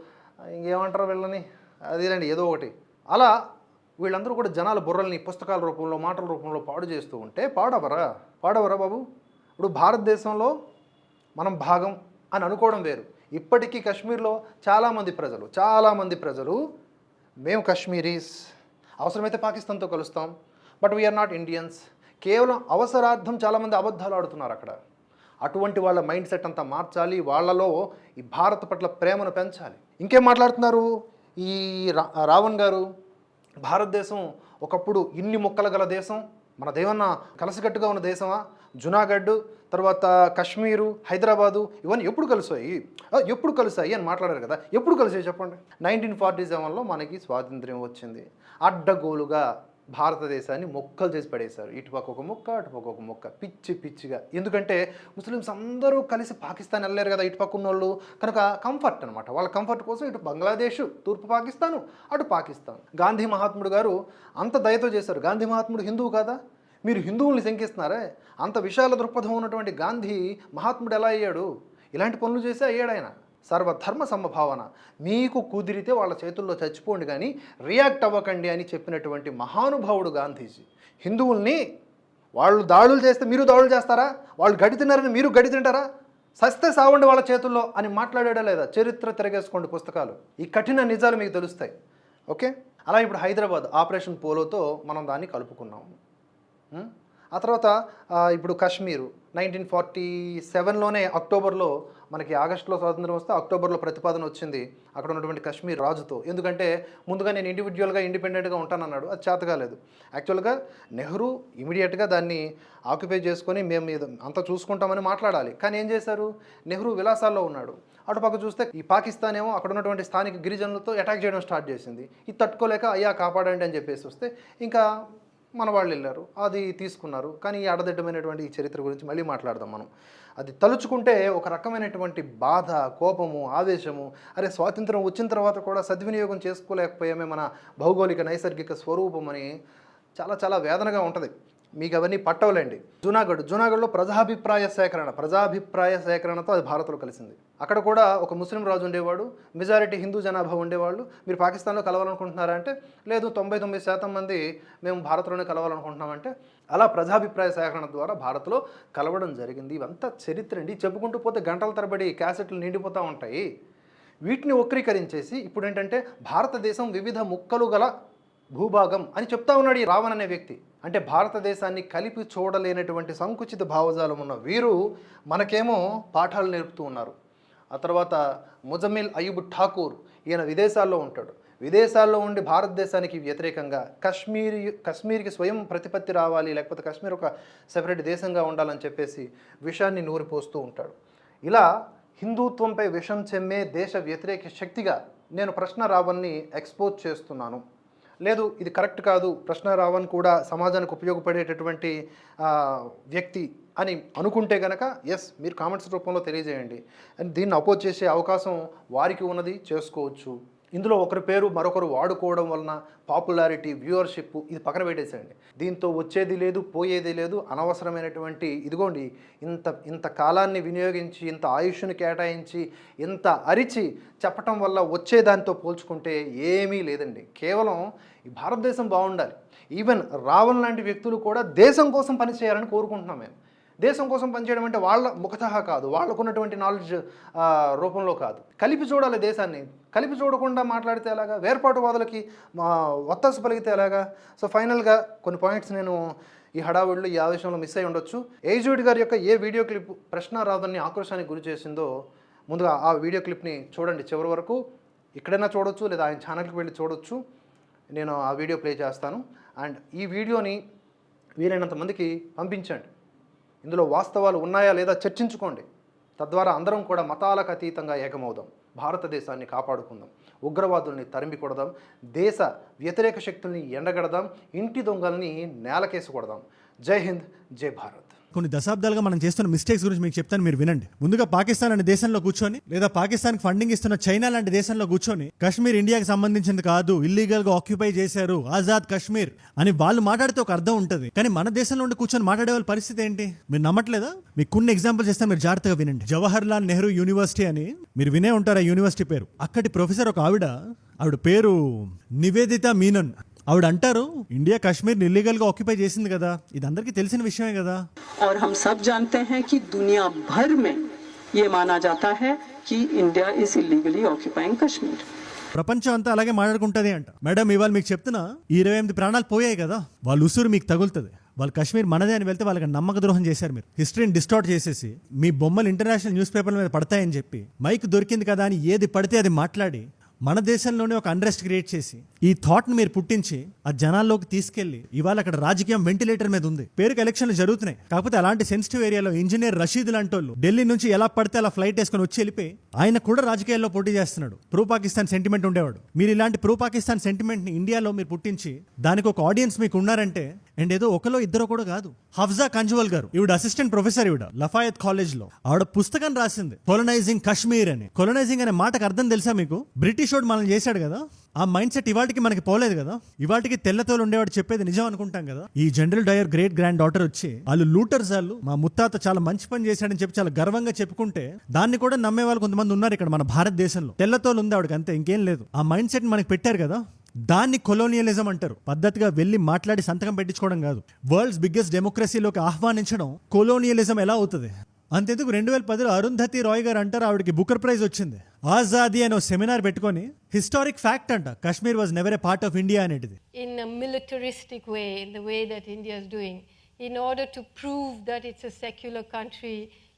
ఇంకేమంటారు వీళ్ళని, అదేనండి ఏదో ఒకటి, అలా వీళ్ళందరూ కూడా జనాల బుర్రల్ని పుస్తకాల రూపంలో మాటల రూపంలో పాడు చేస్తూ ఉంటే పాడవరా బాబు? ఇప్పుడు భారతదేశంలో మనం భాగం అని అనుకోవడం వేరు. ఇప్పటికీ కాశ్మీర్లో చాలామంది ప్రజలు మేము కాశ్మీరీస్, అవసరమైతే పాకిస్తాన్తో కలుస్తాం, బట్ వీఆర్ నాట్ ఇండియన్స్, కేవలం అవసరార్థం చాలామంది అబద్ధాలు ఆడుతున్నారు అక్కడ. అటువంటి వాళ్ళ మైండ్ సెట్ అంతా మార్చాలి, వాళ్ళలో ఈ భారత్ పట్ల ప్రేమను పెంచాలి. ఇంకేం మాట్లాడుతున్నారు ఈ రావణ్ గారు? భారతదేశం ఒకప్పుడు ఇన్ని మొక్కలు గల దేశం, మనదేమన్నా కలిసికట్టుగా ఉన్న దేశమా? జునాగఢ్, తర్వాత కాశ్మీరు, హైదరాబాదు, ఇవన్నీ ఎప్పుడు కలిసాయి అని మాట్లాడారు కదా. ఎప్పుడు కలిసాయి చెప్పండి? 1947లో మనకి స్వాతంత్ర్యం వచ్చింది. అడ్డగోలుగా భారతదేశాన్ని మొక్కలు చేసి పడేశారు. ఇటుపక్క ఒక ముక్క, అటుపక్క ఒక ముక్క, పిచ్చి పిచ్చిగా. ఎందుకంటే ముస్లిమ్స్ అందరూ కలిసి పాకిస్తాన్ వెళ్ళలేరు కదా ఇటుపక్క ఉన్నోళ్ళు, కనుక కంఫర్ట్ అనమాట. వాళ్ళ కంఫర్ట్ కోసం ఇటు బంగ్లాదేశ్, తూర్పు పాకిస్తాను, అటు పాకిస్తాన్. గాంధీ మహాత్ముడు గారు అంత దయతో చేశారు. గాంధీ మహాత్ముడు హిందువు కాదా? మీరు హిందువుల్ని శంకిస్తున్నారే? అంత విశాల దృక్పథం ఉన్నటువంటి గాంధీ మహాత్ముడు ఎలా అయ్యాడు? ఇలాంటి పనులు చేసి అయ్యాడు ఆయన. సర్వధర్మ సమభావన, మీకు కుదిరితే వాళ్ళ చేతుల్లో చచ్చిపోండి కానీ రియాక్ట్ అవ్వకండి అని చెప్పినటువంటి మహానుభావుడు గాంధీజీ. హిందువుల్ని వాళ్ళు దాడులు చేస్తే మీరు దాడులు చేస్తారా? వాళ్ళు గడి తిన్నారని మీరు గడి తింటారా? సస్తే సావండి వాళ్ళ చేతుల్లో అని మాట్లాడాడా లేదా? చరిత్ర తిరగేసుకోండి పుస్తకాలు, ఈ కఠిన నిజాలు మీకు తెలుస్తాయి. ఓకే, అలా ఇప్పుడు హైదరాబాద్ ఆపరేషన్ పోలోతో మనం దాన్ని కలుపుకున్నాము. ఆ తర్వాత ఇప్పుడు కాశ్మీరు 1947లోనే అక్టోబర్లో, మనకి ఆగస్టులో స్వాతంత్రం వస్తే అక్టోబర్లో ప్రతిపాదన వచ్చింది అక్కడ ఉన్నటువంటి కాశ్మీర్ రాజుతో. ఎందుకంటే ముందుగా నేను ఇండివిజువల్గా ఇండిపెండెంట్గా ఉంటానన్నాడు, అది చేత కాలేదు. యాక్చువల్గా నెహ్రూ ఇమీడియట్గా దాన్ని ఆక్యుపై చేసుకొని మేము అంతా చూసుకుంటామని మాట్లాడాలి. కానీ ఏం చేశారు? నెహ్రూ విలాసాల్లో ఉన్నాడు. అటుపక్క చూస్తే ఈ పాకిస్తాన్ ఏమో అక్కడ ఉన్నటువంటి స్థానిక గిరిజనులతో అటాక్ చేయడం స్టార్ట్ చేసింది. ఇది తట్టుకోలేక అయ్యా కాపాడండి అని చెప్పేసి వస్తే ఇంకా మన వాళ్ళు వెళ్ళారు, అది తీసుకున్నారు. కానీ ఈ అడదిడ్డమైనటువంటి ఈ చరిత్ర గురించి మళ్ళీ మాట్లాడదాం మనం. అది తలుచుకుంటే ఒక రకమైనటువంటి బాధ, కోపము, ఆవేశము. అరే స్వాతంత్రం వచ్చిన తర్వాత కూడా సద్వినియోగం చేసుకోలేకపోయామే మన భౌగోళిక నైసర్గిక స్వరూపం అని చాలా చాలా వేదనగా ఉంటుంది. మీకు అవన్నీ పట్టవలేండి. జూనాగఢ్లో ప్రజాభిప్రాయ సేకరణతో అది భారత్లో కలిసింది. అక్కడ కూడా ఒక ముస్లిం రాజు ఉండేవాడు, మెజారిటీ హిందూ జనాభా ఉండేవాళ్ళు. మీరు పాకిస్తాన్లో కలవాలనుకుంటున్నారా అంటే లేదు, 99% మంది మేము భారత్లోనే కలవాలనుకుంటున్నామంటే అలా ప్రజాభిప్రాయ సేకరణ ద్వారా భారత్లో కలవడం జరిగింది. ఇవంతా చరిత్ర అండి. చెప్పుకుంటూ పోతే గంటల తరబడి క్యాసెట్లు నిండిపోతూ ఉంటాయి. వీటిని వక్రీకరించేసి ఇప్పుడు ఏంటంటే భారతదేశం వివిధ ముక్కలు గల భూభాగం అని చెప్తా ఉన్నాడు ఈ రావణ్ అనే వ్యక్తి. అంటే భారతదేశాన్ని కలిపి చూడలేనటువంటి సంకుచిత భావజాలం ఉన్న వీరు మనకేమో పాఠాలు నేర్పుతూ ఉన్నారు. ఆ తర్వాత ముజమ్మిల్ అయూబ్ ఠాకూర్, ఈయన విదేశాల్లో ఉంటాడు. విదేశాల్లో ఉండి భారతదేశానికి వ్యతిరేకంగా కశ్మీర్కి స్వయం ప్రతిపత్తి రావాలి, లేకపోతే కశ్మీర్ ఒక సెపరేట్ దేశంగా ఉండాలని చెప్పేసి విషాన్ని నూరిపోస్తూ ఉంటాడు. ఇలా హిందుత్వంపై విషం చెమ్మే దేశ వ్యతిరేక శక్తిగా నేను ప్రశ్న రావణ్ని ఎక్స్పోజ్ చేస్తున్నాను. లేదు ఇది కరెక్ట్ కాదు, ప్రశ్న రావణ్ కూడా సమాజానికి ఉపయోగపడేటటువంటి వ్యక్తి అని అనుకుంటే కనుక ఎస్ మీరు కామెంట్స్ రూపంలో తెలియజేయండి. అండ్ దీన్ని అపోజ్ చేసే అవకాశం వారికి ఉన్నది, చేసుకోవచ్చు. ఇందులో ఒకరి పేరు మరొకరు వాడుకోవడం వలన పాపులారిటీ, వ్యూవర్షిప్ ఇది పక్కన పెట్టేసేయండి. దీంతో వచ్చేది లేదు, పోయేది లేదు. అనవసరమైనటువంటి ఇదిగోండి ఇంత కాలాన్ని వినియోగించి, ఇంత ఆయుష్ను కేటాయించి, ఇంత అరిచి చెప్పటం వల్ల వచ్చేదానితో పోల్చుకుంటే ఏమీ లేదండి. కేవలం ఈ భారతదేశం బాగుండాలి. ఈవెన్ రావణ్ లాంటి వ్యక్తులు కూడా దేశం కోసం పనిచేయాలని కోరుకుంటున్నాం మేము. దేశం కోసం పనిచేయడం అంటే వాళ్ళ ముఖతహా కాదు, వాళ్ళకున్నటువంటి నాలెడ్జ్ రూపంలో కాదు. కలిపి చూడాలి దేశాన్ని. కలిపి చూడకుండా మాట్లాడితే ఎలాగా? వేర్పాటువాదులకి ఒత్తాసు పలిగితే ఎలాగా? సో ఫైనల్గా కొన్ని పాయింట్స్ నేను ఈ హడావుడిలో, ఈ ఆవేశంలో మిస్ అయి ఉండొచ్చు. ఏజుడ్ గారి యొక్క ఏ వీడియో క్లిప్ ప్రశ్న రావణ్ని ఆక్రోశానికి గురి చేసిందో ముందుగా ఆ వీడియో క్లిప్ని చూడండి చివరి వరకు. ఇక్కడైనా చూడొచ్చు, లేదా ఆయన ఛానల్కి వెళ్ళి చూడొచ్చు. నేను ఆ వీడియో ప్లే చేస్తాను. అండ్ ఈ వీడియోని వీలైనంత మందికి పంపించండి. ఇందులో వాస్తవాలు ఉన్నాయా లేదా చర్చించుకోండి. తద్వారా అందరం కూడా మతాలకు అతీతంగా ఏకమవుదాం. భారతదేశాన్ని కాపాడుకుందాం, ఉగ్రవాదుల్ని తరిమి కొడదాం, దేశ వ్యతిరేక శక్తుల్ని ఎండగడదాం, ఇంటి దొంగల్ని నేలకేసి కొడదాం. జై హింద్, జై భారత్. కొన్ని దశాబ్దాలుగా మనం చేస్తున్న మిస్టేక్స్ గురించి మీకు చెప్తాను, మీరు వినండి. ముందుగా పాకిస్తాన్ అనే దేశంలో కూర్చొని, లేదా పాకిస్తాన్కి ఫండింగ్ ఇస్తున్న చైనా లాంటి దేశంలో కూర్చొని కాశ్మీర్ ఇండియాకి సంబంధించింది కాదు, ఇల్లీగల్ గా ఆక్యుపై చేశారు, ఆజాద్ కాశ్మీర్ అని వాళ్ళు మాట్లాడితే ఒక అర్థం ఉంటుంది. కానీ మన దేశంలో ఉండి కూర్చొని మాట్లాడే వాళ్ళ పరిస్థితి ఏంటి? మీరు నమ్మట్లేదా? మీకు కొన్ని ఎగ్జాంపుల్ చేస్తే మీరు జాగ్రత్తగా వినండి. జవహర్ లాల్ నెహ్రూ యూనివర్సిటీ అని మీరు వినే ఉంటారు ఆ యూనివర్సిటీ పేరు. అక్కడి ప్రొఫెసర్ ఒక ఆవిడ పేరు నివేదిత మీనన్. ఆవిడ అంటారు, ఇండియా కశ్మీర్ ఇల్లీగల్ గా ఆక్యుపై చేసింది కదా, ఇది అందరికీ తెలిసిన విషయమే కదా. और हम सब जानते हैं कि दुनिया भर में ये माना जाता है कि India is illegally occupying Kashmir. ప్రపంచం అంతా అలాగే మాట్లాడుకుంటది అంట. మేడం ఇవాళ మీకు చెప్తున్నా, 28 ప్రాణాలు పోయాయి కదా, వాళ్ళ ఉసురు మీకు తగులుతుంది. వాళ్ళు కశ్మీర్ మనదే అని వెళ్తే వాళ్ళకి నమ్మక ద్రోహం చేశారు. మీరు హిస్టరీని డిస్టార్ట్ చేసేసి మీ బొమ్మలు ఇంటర్నేషనల్ న్యూస్ పేపర్ల మీద పడతాయని చెప్పి మైక్ దొరికింది కదా అని ఏది పడితే అది మాట్లాడి మన దేశంలోనే ఒక అన్రెస్ట్ క్రియేట్ చేసి ఈ థాట్ని మీరు పుట్టించి ఆ జనాల్లోకి తీసుకెళ్లి ఇవాళ అక్కడ రాజకీయం వెంటిలేటర్ మీద ఉంది. పేరుకి ఎలక్షన్లు జరుగుతున్నాయి, కాకపోతే అలాంటి సెన్సిటివ్ ఏరియాలో ఇంజనీర్ రషీద్ లాంటి వాళ్ళు ఢిల్లీ నుంచి ఎలా పడితే అలా ఫ్లైట్ వేసుకొని వచ్చి వెళ్ళిపోయి ఆయన కూడా రాజకీయాల్లో పోటీ చేస్తున్నాడు. ప్రో పాకిస్తాన్ సెంటిమెంట్ ఉండేవాడు. మీరు ఇలాంటి ప్రో పాకిస్తాన్ సెంటిమెంట్ ని ఇండియాలో మీరు పుట్టించి దానికి ఒక ఆడియన్స్ మీకు ఉన్నారంటే, అండ్ ఏదో ఒకలో ఇద్దరు కూడా కాదు, హఫ్జా కంజువల్ గారు ఈవిడ అసిస్టెంట్ ప్రొఫెసర్, ఈవిడ లఫాయత్ కాలేజ్ లో ఆవిడ పుస్తకం రాసింది కొలనైజింగ్ కశ్మీర్ అని. కొలనైజింగ్ అనే మాటకు అర్థం తెలుసా మీకు? బ్రిటిష్ వాడు మనల్ని చేశాడు కదా, ఆ మైండ్ సెట్ ఇవాటికి మనకి పోలేదు కదా. ఇవాటికి తెల్లతోలు ఉండేవాడు చెప్పేది నిజం అనుకుంటాం కదా. ఈ general Dyer great grand daughter వచ్చి వాళ్ళు లూటర్స్, వాళ్ళు మా ముత్తాత చాలా మంచి పని చేశాడని చెప్పి చాలా గర్వంగా చెప్పుకుంటే దాన్ని కూడా నమ్మే వాళ్ళు కొంతమంది ఉన్నారు ఇక్కడ మన భారతదేశంలో. తెల్లతోలు ఉంది ఆవిడకి, అంతే, ఇంకేం లేదు. ఆ మైండ్ సెట్ మనకి పెట్టారు కదా, దాన్ని కొలోనియలిజం అంటారు. పద్ధతిగా వెళ్ళి మాట్లాడి సంతకం పెట్టించుకోవడం కాదు. వరల్డ్స్ బిగ్గెస్ట్ డెమోక్రసీలోకి ఆహ్వానించడం కొలోనియలిజం ఎలా అవుతుంది? అంతెందుకు 2010లో అరుంధతి రాయ్ గారు అంటారు, ఆవిడకి బుకర్ ప్రైజ్ వచ్చింది. ఆజాదీ అనే సెమినార్ పెట్టుకొని హిస్టారిక్ ఫ్యాక్ట్ అంట, Kashmir was never A part of India అనేది. In a militaristic way, in the way that India is doing, in order to prove that it's a secular country,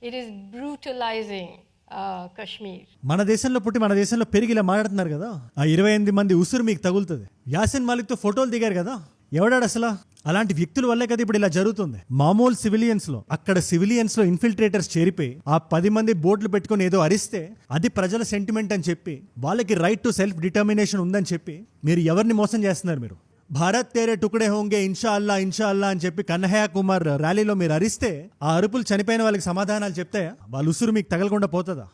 it is brutalizing Kashmir. మన దేశంలో పుట్టి మన దేశంలో పెరిగి ఇలా మాట్లాడుతున్నారు కదా, ఆ 28 మంది ఉసురు మీకు తగులుతుంది. యాసిన్ మాలిక్తో ఫోటోలు దిగారు కదా, ఎవడాడు అసలు? అలాంటి వ్యక్తుల వల్లే కదా ఇప్పుడు ఇలా జరుగుతుంది. మామూలు సివిలియన్స్ లో, అక్కడ సివిలియన్స్ లో ఇన్ఫిల్ట్రేటర్స్ చేరిపోయి ఆ 10 మంది బోట్లు పెట్టుకుని ఏదో అరిస్తే అది ప్రజల సెంటిమెంట్ అని చెప్పి, వాళ్ళకి రైట్ టు సెల్ఫ్ డిటర్మినేషన్ ఉందని చెప్పి మీరు ఎవరిని మోసం చేస్తున్నారు? మీరు భారత్ తేరే టుకడే హోంగే ఇన్షా అల్లా ఇన్షా అల్లా అని చెప్పి కన్హయ్య కుమార్ ర్యాలీలో మీరు అరిస్తే ఆ అరుపులు చనిపోయిన వాళ్ళకి సమాధానాలు చెప్తాయా? వాళ్ళ ఉసురు మీకు తగలకుండా పోతుందా?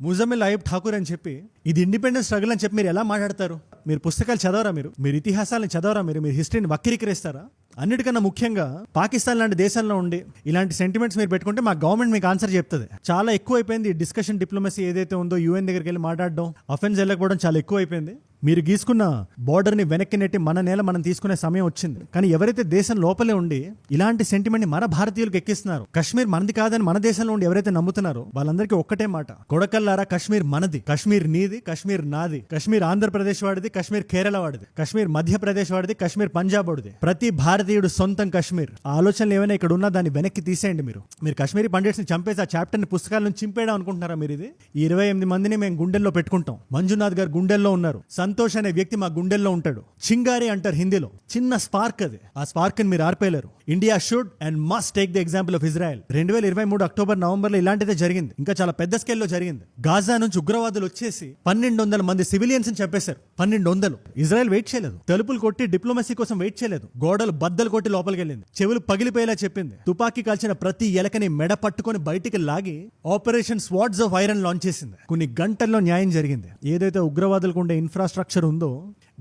ముజమ్మిల్ అయ్యబ్ ఠాకూర్ అని చెప్పి ఇది ఇండిపెండెన్స్ స్ట్రగుల్ అని చెప్పి మీరు ఎలా మాట్లాడతారు? మీరు పుస్తకాలు చదవరా? మీరు ఇతిహాసాలను చదవరా? మీరు హిస్టరీని వక్రీకరిస్తారా? అన్నిటికన్నా ముఖ్యంగా పాకిస్తాన్ లాంటి దేశంలో ఉండి ఇలాంటి సెంటిమెంట్స్ మీరు పెట్టుకుంటే మా గవర్నమెంట్ మీకు ఆన్సర్ చెప్తుంది. చాలా ఎక్కువైపోయింది ఈ డిస్కషన్ డిప్లొమసీ ఏదైతే ఉందో, యూఎన్ దగ్గరికి వెళ్ళి మాట్లాడడం, అఫెన్స్ వెళ్ళకపోవడం చాలా ఎక్కువైపోయింది. మీరు గీసుకున్న బార్డర్ని వెనక్కి నెట్టి మన నేల మనం తీసుకునే సమయం వచ్చింది. కానీ ఎవరైతే దేశం లోపలే ఉండి ఇలాంటి సెంటిమెంట్ని మన భారతీయులకు ఎక్కిస్తున్నారు, కశ్మీర్ మనది కాదని మన దేశంలో ఉండి ఎవరైతే నమ్ముతున్నారో వాళ్ళందరికీ ఒక్కటే మాట, కొడకల్లారా కశ్మీర్ మనది, కశ్మీర్ నీది, కశ్మీర్ నాది, కశ్మీర్ ఆంధ్రప్రదేశ్ వాడిది, కశ్మీర్ కేరళ వాడిది, కశ్మీర్ మధ్యప్రదేశ్ వాడిది, కశ్మీర్ పంజాబ్ వాడిది. ప్రతి భారతీయుడు సొంతం కశ్మీర్. ఆ ఆలోచనలు ఏమైనా ఇక్కడ ఉన్నా దాన్ని వెనక్కి తీసేయండి. మీరు కశ్మీరీ పండిట్స్ని చంపేసి ఆ చాప్టర్ని పుస్తకాల నుంచి చింపేయడం అనుకుంటున్నారా? మీరు ఇది ఈ 28 మందిని మేము గుండెల్లో పెట్టుకుంటాం. మంజునాథ్ గారు గుండెల్లో ఉన్నారు, సంతోష్ అనే వ్యక్తి మా గుండెల్లో ఉంటాడు. చింగారి అంటారు హిందీలో, చిన్న స్పార్క్ అది. ఆ స్పార్క్ ని మీరు ఆర్పేయలేరు. India should and must take the example of Israel. 2023 October నవంబర్లో ఇలాంటిదే జరిగింది, ఇంకా చాలా పెద్ద స్కేల్లో జరిగింది. గాజా నుంచి ఉగ్రవాదులు వచ్చేసి 1200 మంది సివిలియన్స్ ని చంపేశారు. 1200. ఇజ్రాయెల్ వెయిట్ చేయలేదు, తలుపులు కొట్టి డిప్లొమసీ కోసం వెయిట్ చేయలేదు, గోడలు బద్దలు కొట్టి లోపలికి వెళ్ళింది, చెవులు పగిలిపోయేలా చెప్పింది, తుపాకీ కాల్చిన ప్రతి ఎలకని మెడ పట్టుకొని బయటికి లాగి operation swords of iron launch చేసింది. కొన్ని గంటల్లో న్యాయం జరిగింది. ఏదైతే ఉగ్రవాదులకు ఉండే ఇన్ఫ్రాస్ట్రక్చర్ ఉందో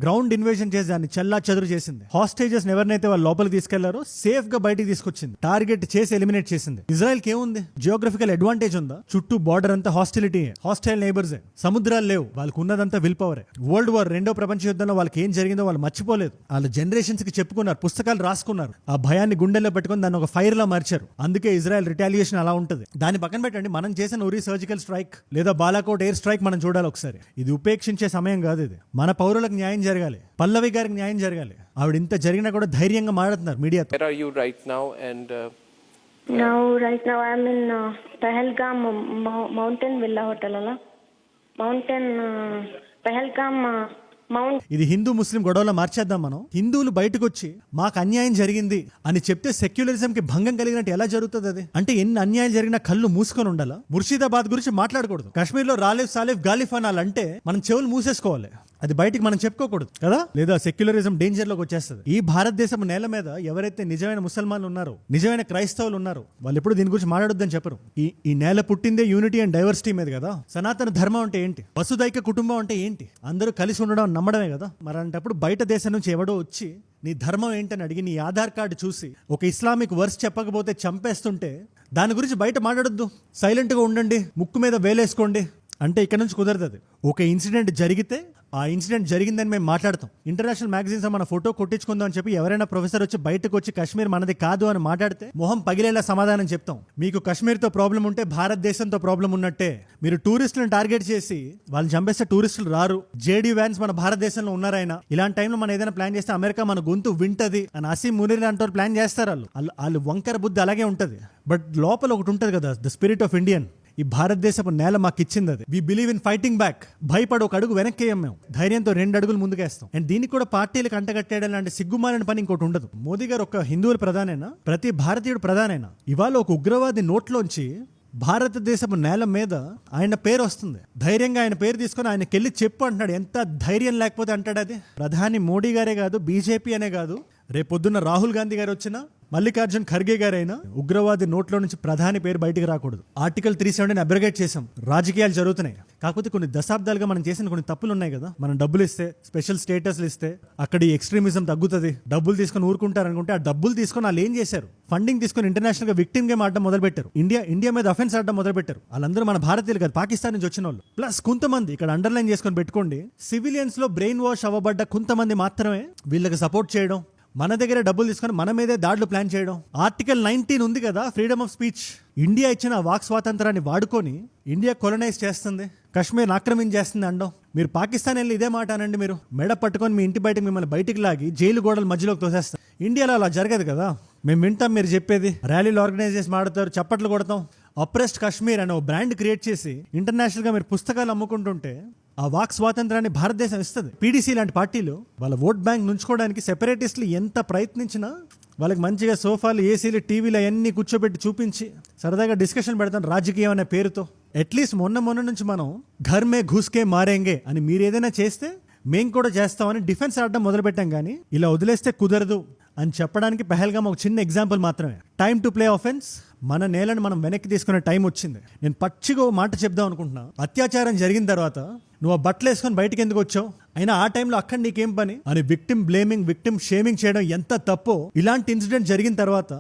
గ్రౌండ్ ఇన్వేషన్ చేసి దాన్ని చెల్లా చెదురు చేసింది. హాస్టేజెస్ ఎవరినైతే వాళ్ళు లోపలికి తీసుకెళ్లారో సేఫ్ గా బయటికి తీసుకొచ్చింది, టార్గెట్ చేసి ఎలిమినేట్ చేసింది. ఇజ్రాయెల్ కి ఏముంది? జియోగ్రఫికల్ అడ్వాంటేజ్ ఉందా? చుట్టూ బార్డర్ అంతా హాస్టిలిటీ, హాస్టైల్ నైబర్స్, సముద్రాలు లేవు, వాళ్ళకు ఉన్నదంతా విల్ పవరే. వరల్డ్ వార్, రెండో ప్రపంచ యుద్ధంలో వాళ్ళకి ఏం జరిగిందో వాళ్ళు మర్చిపోలేదు. వాళ్ళ జనరేషన్స్ కి చెప్పుకున్నారు, పుస్తకాలు రాసుకున్నారు. ఆ భయాన్ని గుండెల్లో పెట్టుకుని దాన్ని ఒక ఫైర్ లా మార్చారు. అందుకే ఇజ్రాయెల్ రిటాలియేషన్ అలా ఉంటుంది. దాన్ని పక్కన పెట్టండి, మనం చేసిన ఉరి సర్జికల్ స్ట్రైక్ లేదా బాలాకోట్ ఎయిర్ స్ట్రైక్ మనం చూడాలి ఒకసారి. ఇది ఉపేక్షించే సమయం కాదు. ఇది మన పౌరులకు న్యాయం జరగాలి, పల్లవి గారికి న్యాయం జరగాలి. ఆవిడ ఇంత జరిగినా కూడా ధైర్యంగా మాట్లాడుతున్నారు media. Where are you right now? And right now I'm in Pahalgam Mountain Villa Hotel ala. Mountain Pahalgam Mount. ఇది హిందూ ముస్లిం గొడవలో మార్చేద్దాం మనం. హిందువులు బయటకు వచ్చి మాకు అన్యాయం జరిగింది అని చెప్తే సెక్యులరిజం కి భంగం కలిగినట్టు ఎలా జరుగుతుంది? అది అంటే ఎన్ని అన్యాయం జరిగినా కళ్ళు మూసుకొని ఉండాలా? ముర్షిదాబాద్ గురించి మాట్లాడకూడదు, కాశ్మీర్లో రాలేఫ్ సాలేఫ్ గాలిఫ్ అనాలంటే మనం చెవులు మూసేసుకోవాలి, అది బయటికి మనం చెప్పుకోకూడదు కదా, లేదా సెక్యులరిజం డేంజర్ లోకి వచ్చేస్తుంది. ఈ భారతదేశం నేల మీద ఎవరైతే నిజమైన ముసల్మాన్లు ఉన్నారో, నిజమైన క్రైస్తవులు ఉన్నారో, వాళ్ళు ఎప్పుడు దీని గురించి మాట్లాడొద్దని చెప్పరు. ఈ నేల పుట్టిందే యూనిటీ అండ్ డైవర్సిటీ మీద కదా. సనాతన ధర్మం అంటే ఏంటి? వసుదైక కుటుంబం అంటే ఏంటి? అందరూ కలిసి ఉండడం నమ్మడమే కదా. మరి అలాంటప్పుడు బయట దేశం నుంచి ఎవడో వచ్చి నీ ధర్మం ఏంటని అడిగి నీ ఆధార్ కార్డు చూసి ఒక ఇస్లామిక్ వర్స్ చెప్పకపోతే చంపేస్తుంటే దాని గురించి బయట మాట్లాడొద్దు, సైలెంట్గా ఉండండి, ముక్కు మీద వేలేసుకోండి అంటే ఇక్కడ నుంచి కుదరదు. ఒక ఇన్సిడెంట్ జరిగితే ఆ ఇన్సిడెంట్ జరిగిందని మేము మాట్లాడతాం. ఇంటర్నేషనల్ మ్యాగజైన్స్ మన ఫోటో కొట్టించుకుందాం అని చెప్పి ఎవరైనా ప్రొఫెసర్ వచ్చి బయటకు వచ్చి కాశ్మీర్ మనది కాదు అని మాట్లాడితే మొహం పగిలేలా సమాధానం చెప్తాం. మీకు కాశ్మీర్తో ప్రాబ్లం ఉంటే భారతదేశంతో ప్రాబ్లం ఉన్నట్టే. మీరు టూరిస్టులను టార్గెట్ చేసి వాళ్ళు చంపేస్తే టూరిస్టులు రారు. జేడీ వ్యాన్స్ మన భారతదేశంలో ఉన్నారైనా. ఇలాంటి టైంలో మనం ఏదైనా ప్లాన్ చేస్తే అమెరికా మన గొంతు వింటది అని అసీం మునీర్ లాంటి వాళ్ళు ప్లాన్ చేస్తారు. వాళ్ళు వంకర బుద్ధి అలాగే ఉంటుంది. బట్ లోపల ఒకటి ఉంటుంది కదా, ద స్పిరిట్ ఆఫ్ ఇండియన్. ఈ భారతదేశపు నేల మాకు ఇచ్చింది అది. We believe in fighting back. భయపడి ఒక అడుగు వెనక్కి వేయం మేము, ధైర్యంతో 2 అడుగులు ముందుకేస్తాం. అండ్ దీనికి కూడా పార్టీలకు అంటగట్టేయడం లాంటి సిగ్గుమాలిన పని ఇంకోటి ఉండదు. మోదీ గారు ఒక హిందువుల ప్రధానైనా, ప్రతి భారతీయుడు ప్రధానైనా, ఇవాళ ఒక ఉగ్రవాది నోట్లోంచి భారతదేశపు నేల మీద ఆయన పేరు వస్తుంది. ధైర్యంగా ఆయన పేరు తీసుకొని ఆయనకెళ్ళి చెప్పు అంటున్నాడు. ఎంత ధైర్యం లేకపోతే అంటాడు అది. ప్రధాని మోడీ గారే కాదు, బీజేపీ అనే కాదు, రేపొద్దున్న రాహుల్ గాంధీ గారు వచ్చినా, మల్లికార్జున్ ఖర్గే గారైనా ఉగ్రవాది నోట్లో నుంచి ప్రధాని పేరు బయటికి రాకూడదు. ఆర్టికల్ 370 అబ్రగేట్ చేసాం. రాజకీయాలు జరుగుతున్నాయి, కాకపోతే కొన్ని దశాబ్దాలుగా మనం చేసిన కొన్ని తప్పులు ఉన్నాయి కదా. మనం డబ్బులు ఇస్తే, స్పెషల్ స్టేటస్లు ఇస్తే అక్కడ ఈ ఎక్స్ట్రీమిజం తగ్గుతుంది, డబ్బులు తీసుకొని ఊరుకుంటారు అనుకుంటే, ఆ డబ్బులు తీసుకొని వాళ్ళు ఏం చేశారు? ఫండింగ్ తీసుకొని ఇంటర్నేషనల్ గా విక్టిమ్ గేమ్ ఆడడం మొదలుపెట్టారు. ఇండియా మీద అఫెన్స్ ఆడడం మొదలుపెట్టారు. వాళ్ళందరూ మన భారతీయులు కాదు, పాకిస్తాన్ నుంచి వచ్చిన వాళ్ళు. ప్లస్ కొంతమంది ఇక్కడ అండర్లైన్ చేసుకొని పెట్టుకోండి, సివిలియన్స్ లో బ్రెయిన్ వాష్ అవ్వబడ్డ కొంతమంది మాత్రమే వీళ్ళకి సపోర్ట్ చేయడం, మన దగ్గర డబ్బులు తీసుకొని మన మీదే దాడులు ప్లాన్ చేయడం. ఆర్టికల్ 19 ఉంది కదా, ఫ్రీడమ్ ఆఫ్ స్పీచ్. ఇండియా ఇచ్చిన వాక్ స్వాతంత్రాన్ని వాడుకొని ఇండియా కొలనైజ్ చేస్తుంది, కశ్మీర్ ఆక్రమించేస్తుంది అనడం. మీరు పాకిస్తాన్ వెళ్ళి ఇదే మాట అనండి, మీరు మెడ పట్టుకొని మీ ఇంటి బయటకు మిమ్మల్ని బయటికి లాగి జైలు గోడల మధ్యలోకి తోసేస్తారు. ఇండియాలో అలా జరగదు కదా. మేము వింటాం మీరు చెప్పేది, ర్యాలీలు ఆర్గనైజ్ చేసి మాడతారు, చప్పట్లు కొడతాం. అప్రెస్డ్ కాశ్మీర్ అనే ఓ బ్రాండ్ క్రియేట్ చేసి ఇంటర్నేషనల్ గా మీరు పుస్తకాలు అమ్ముకుంటుంటే ఆ వాక్ స్వాతంత్రాన్ని భారతదేశం ఇస్తుంది. పీడీసీ లాంటి పార్టీలు వాళ్ళ ఓట్ బ్యాంక్ నుంచుకోవడానికి సెపరేటిస్టులు ఎంత ప్రయత్నించినా వాళ్ళకి మంచిగా సోఫాలు, ఏసీలు, టీవీలు అవన్నీ కూర్చోబెట్టి చూపించి సరదాగా డిస్కషన్ పెడతాం రాజకీయం అనే పేరుతో. అట్లీస్ట్ మొన్న నుంచి మనం ఘర్ మే ఘుస్కే మారేంగే అని మీరు ఏదైనా చేస్తే మేం కూడా చేస్తామని డిఫెన్స్ ఆడడం మొదలుపెట్టాం. కానీ ఇలా వదిలేస్తే కుదరదు అని చెప్పడానికి పహల్గామ్ ఒక చిన్న ఎగ్జాంపుల్ మాత్రమే. Time to play offence. మన నేలను మనం వెనక్కి తీసుకునే టైం వచ్చింది. నేను పచ్చిగా మాట చెప్దాం అనుకుంటున్నా. అత్యాచారం జరిగిన తర్వాత నువ్వు ఆ బట్టలు వేసుకొని బయటకు ఎందుకు వచ్చావు, అయినా ఆ టైంలో అక్కడ నీకేం పని అని విక్టిమ్ బ్లేమింగ్, విక్టిమ్ షేమింగ్ చేయడం ఎంత తప్పో. ఇలాంటి ఇన్సిడెంట్ జరిగిన తర్వాత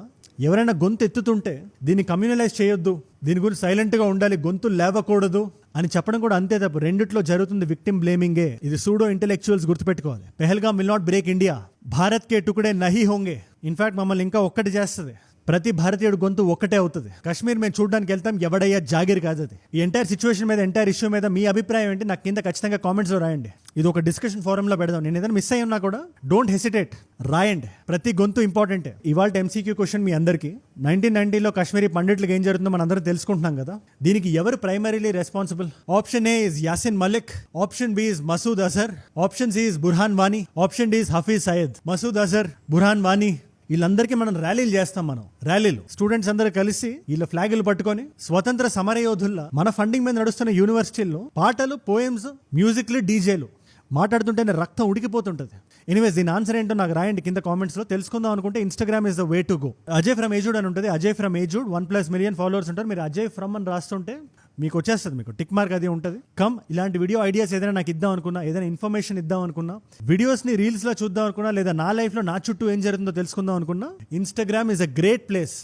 ఎవరైనా గొంతు ఎత్తుతుంటే దీన్ని కమ్యూనలైజ్ చేయొద్దు, దీని గురించి సైలెంట్గా ఉండాలి, గొంతు లేవకూడదు అని చెప్పడం కూడా అంతే తప్పు. రెండిట్లో జరుగుతుంది విక్టిమ్ బ్లేమింగే. ఇది సూడో ఇంటెలెక్చువల్స్ గుర్తుపెట్టుకోవాలి. Pahalgam will not break India, Bharat కే టుకుడే నహీ హోంగే. ఇన్ఫాక్ట్ మమ్మల్ని ఇంకా ఒక్కటి చేస్తుంది, ప్రతి భారతీయుడు గొంతు ఒక్కటే అవుతుంది. కాశ్మీర్ మేము చూడడానికి వెళ్తాం, ఎవడయ్యా జాగిర్ కాదు అది. ఈ ఎంటైర్ సిచ్యువేషన్ మీద, ఎంటైర్ ఇష్యూ మీద మీ అభిప్రాయం ఏంటి నాకు కింద ఖచ్చితంగా కామెంట్స్లో రాయండి. ఇది ఒక డిస్కషన్ ఫోరంలో పెడదాం. నేను ఏదైనా మిస్ అయ్యి ఉన్నా కూడా డోంట్ హెసిటేట్, రాయండి. ప్రతి గొంతు ఇంపార్టెంటే. ఇవాళ ఎంసీక్యూ క్వశ్చన్ మీ అందరికీ, 1990లో కాశ్మీరీ పండిట్లకు ఏం జరుగుతుందో మనం అందరం తెలుసుకుంటున్నాం కదా. దీనికి ఎవరు primarily responsible? Option A is Yasin Malik, option B is Masood Azhar, option C is Burhan Wani, option D is Hafiz Saeed. Masood Azhar, Burhan Wani వీళ్ళందరికీ మనం ర్యాలీలు చేస్తాం. ర్యాలీలు స్టూడెంట్స్ అందరూ కలిసి వీళ్ళ ఫ్లాగులు పట్టుకొని స్వతంత్ర సమరయోధుల్లా మన ఫండింగ్ మీద నడుస్తున్న యూనివర్సిటీల్లో పాటలు, పోయమ్స్, మ్యూజిక్లు, డీజేలు మాట్లాడుతుంటేనే రక్తం ఉడికిపోతుంటది. ఎనీవేస్ దీని ఆన్సర్ ఏంటో నాకు రాయండి కింద కామెంట్స్ లో. తెలుసుకుందాం అనుకుంటే Instagram is the way to go. Ajay from ఏజూడ్ అని ఉంటుంది. అజయ్ ఫ్రమ్ ఏజూడ్ 1+ మిలియన్ ఫాలోవర్స్ ఉంటారు. మీరు అజయ్ ఫ్రమ్ అని రాస్తుంటే మీకు వచ్చేస్తుంది, మీకు టిక్ మార్క్ అది ఉంటుంది. కమ్ ఇలాంటి వీడియో ఐడియాస్ ఏదైనా నాకు ఇద్దాం అనుకున్నా, ఏదైనా ఇన్ఫర్మేషన్ ఇద్దాం అనుకున్నా, వీడియోస్ని రీల్స్లో చూద్దాం అనుకున్నా, లేదా నా లైఫ్లో నా చుట్టూ ఏం జరుగుతుందో తెలుసుకుందాం అనుకున్నా, Instagram is a great place.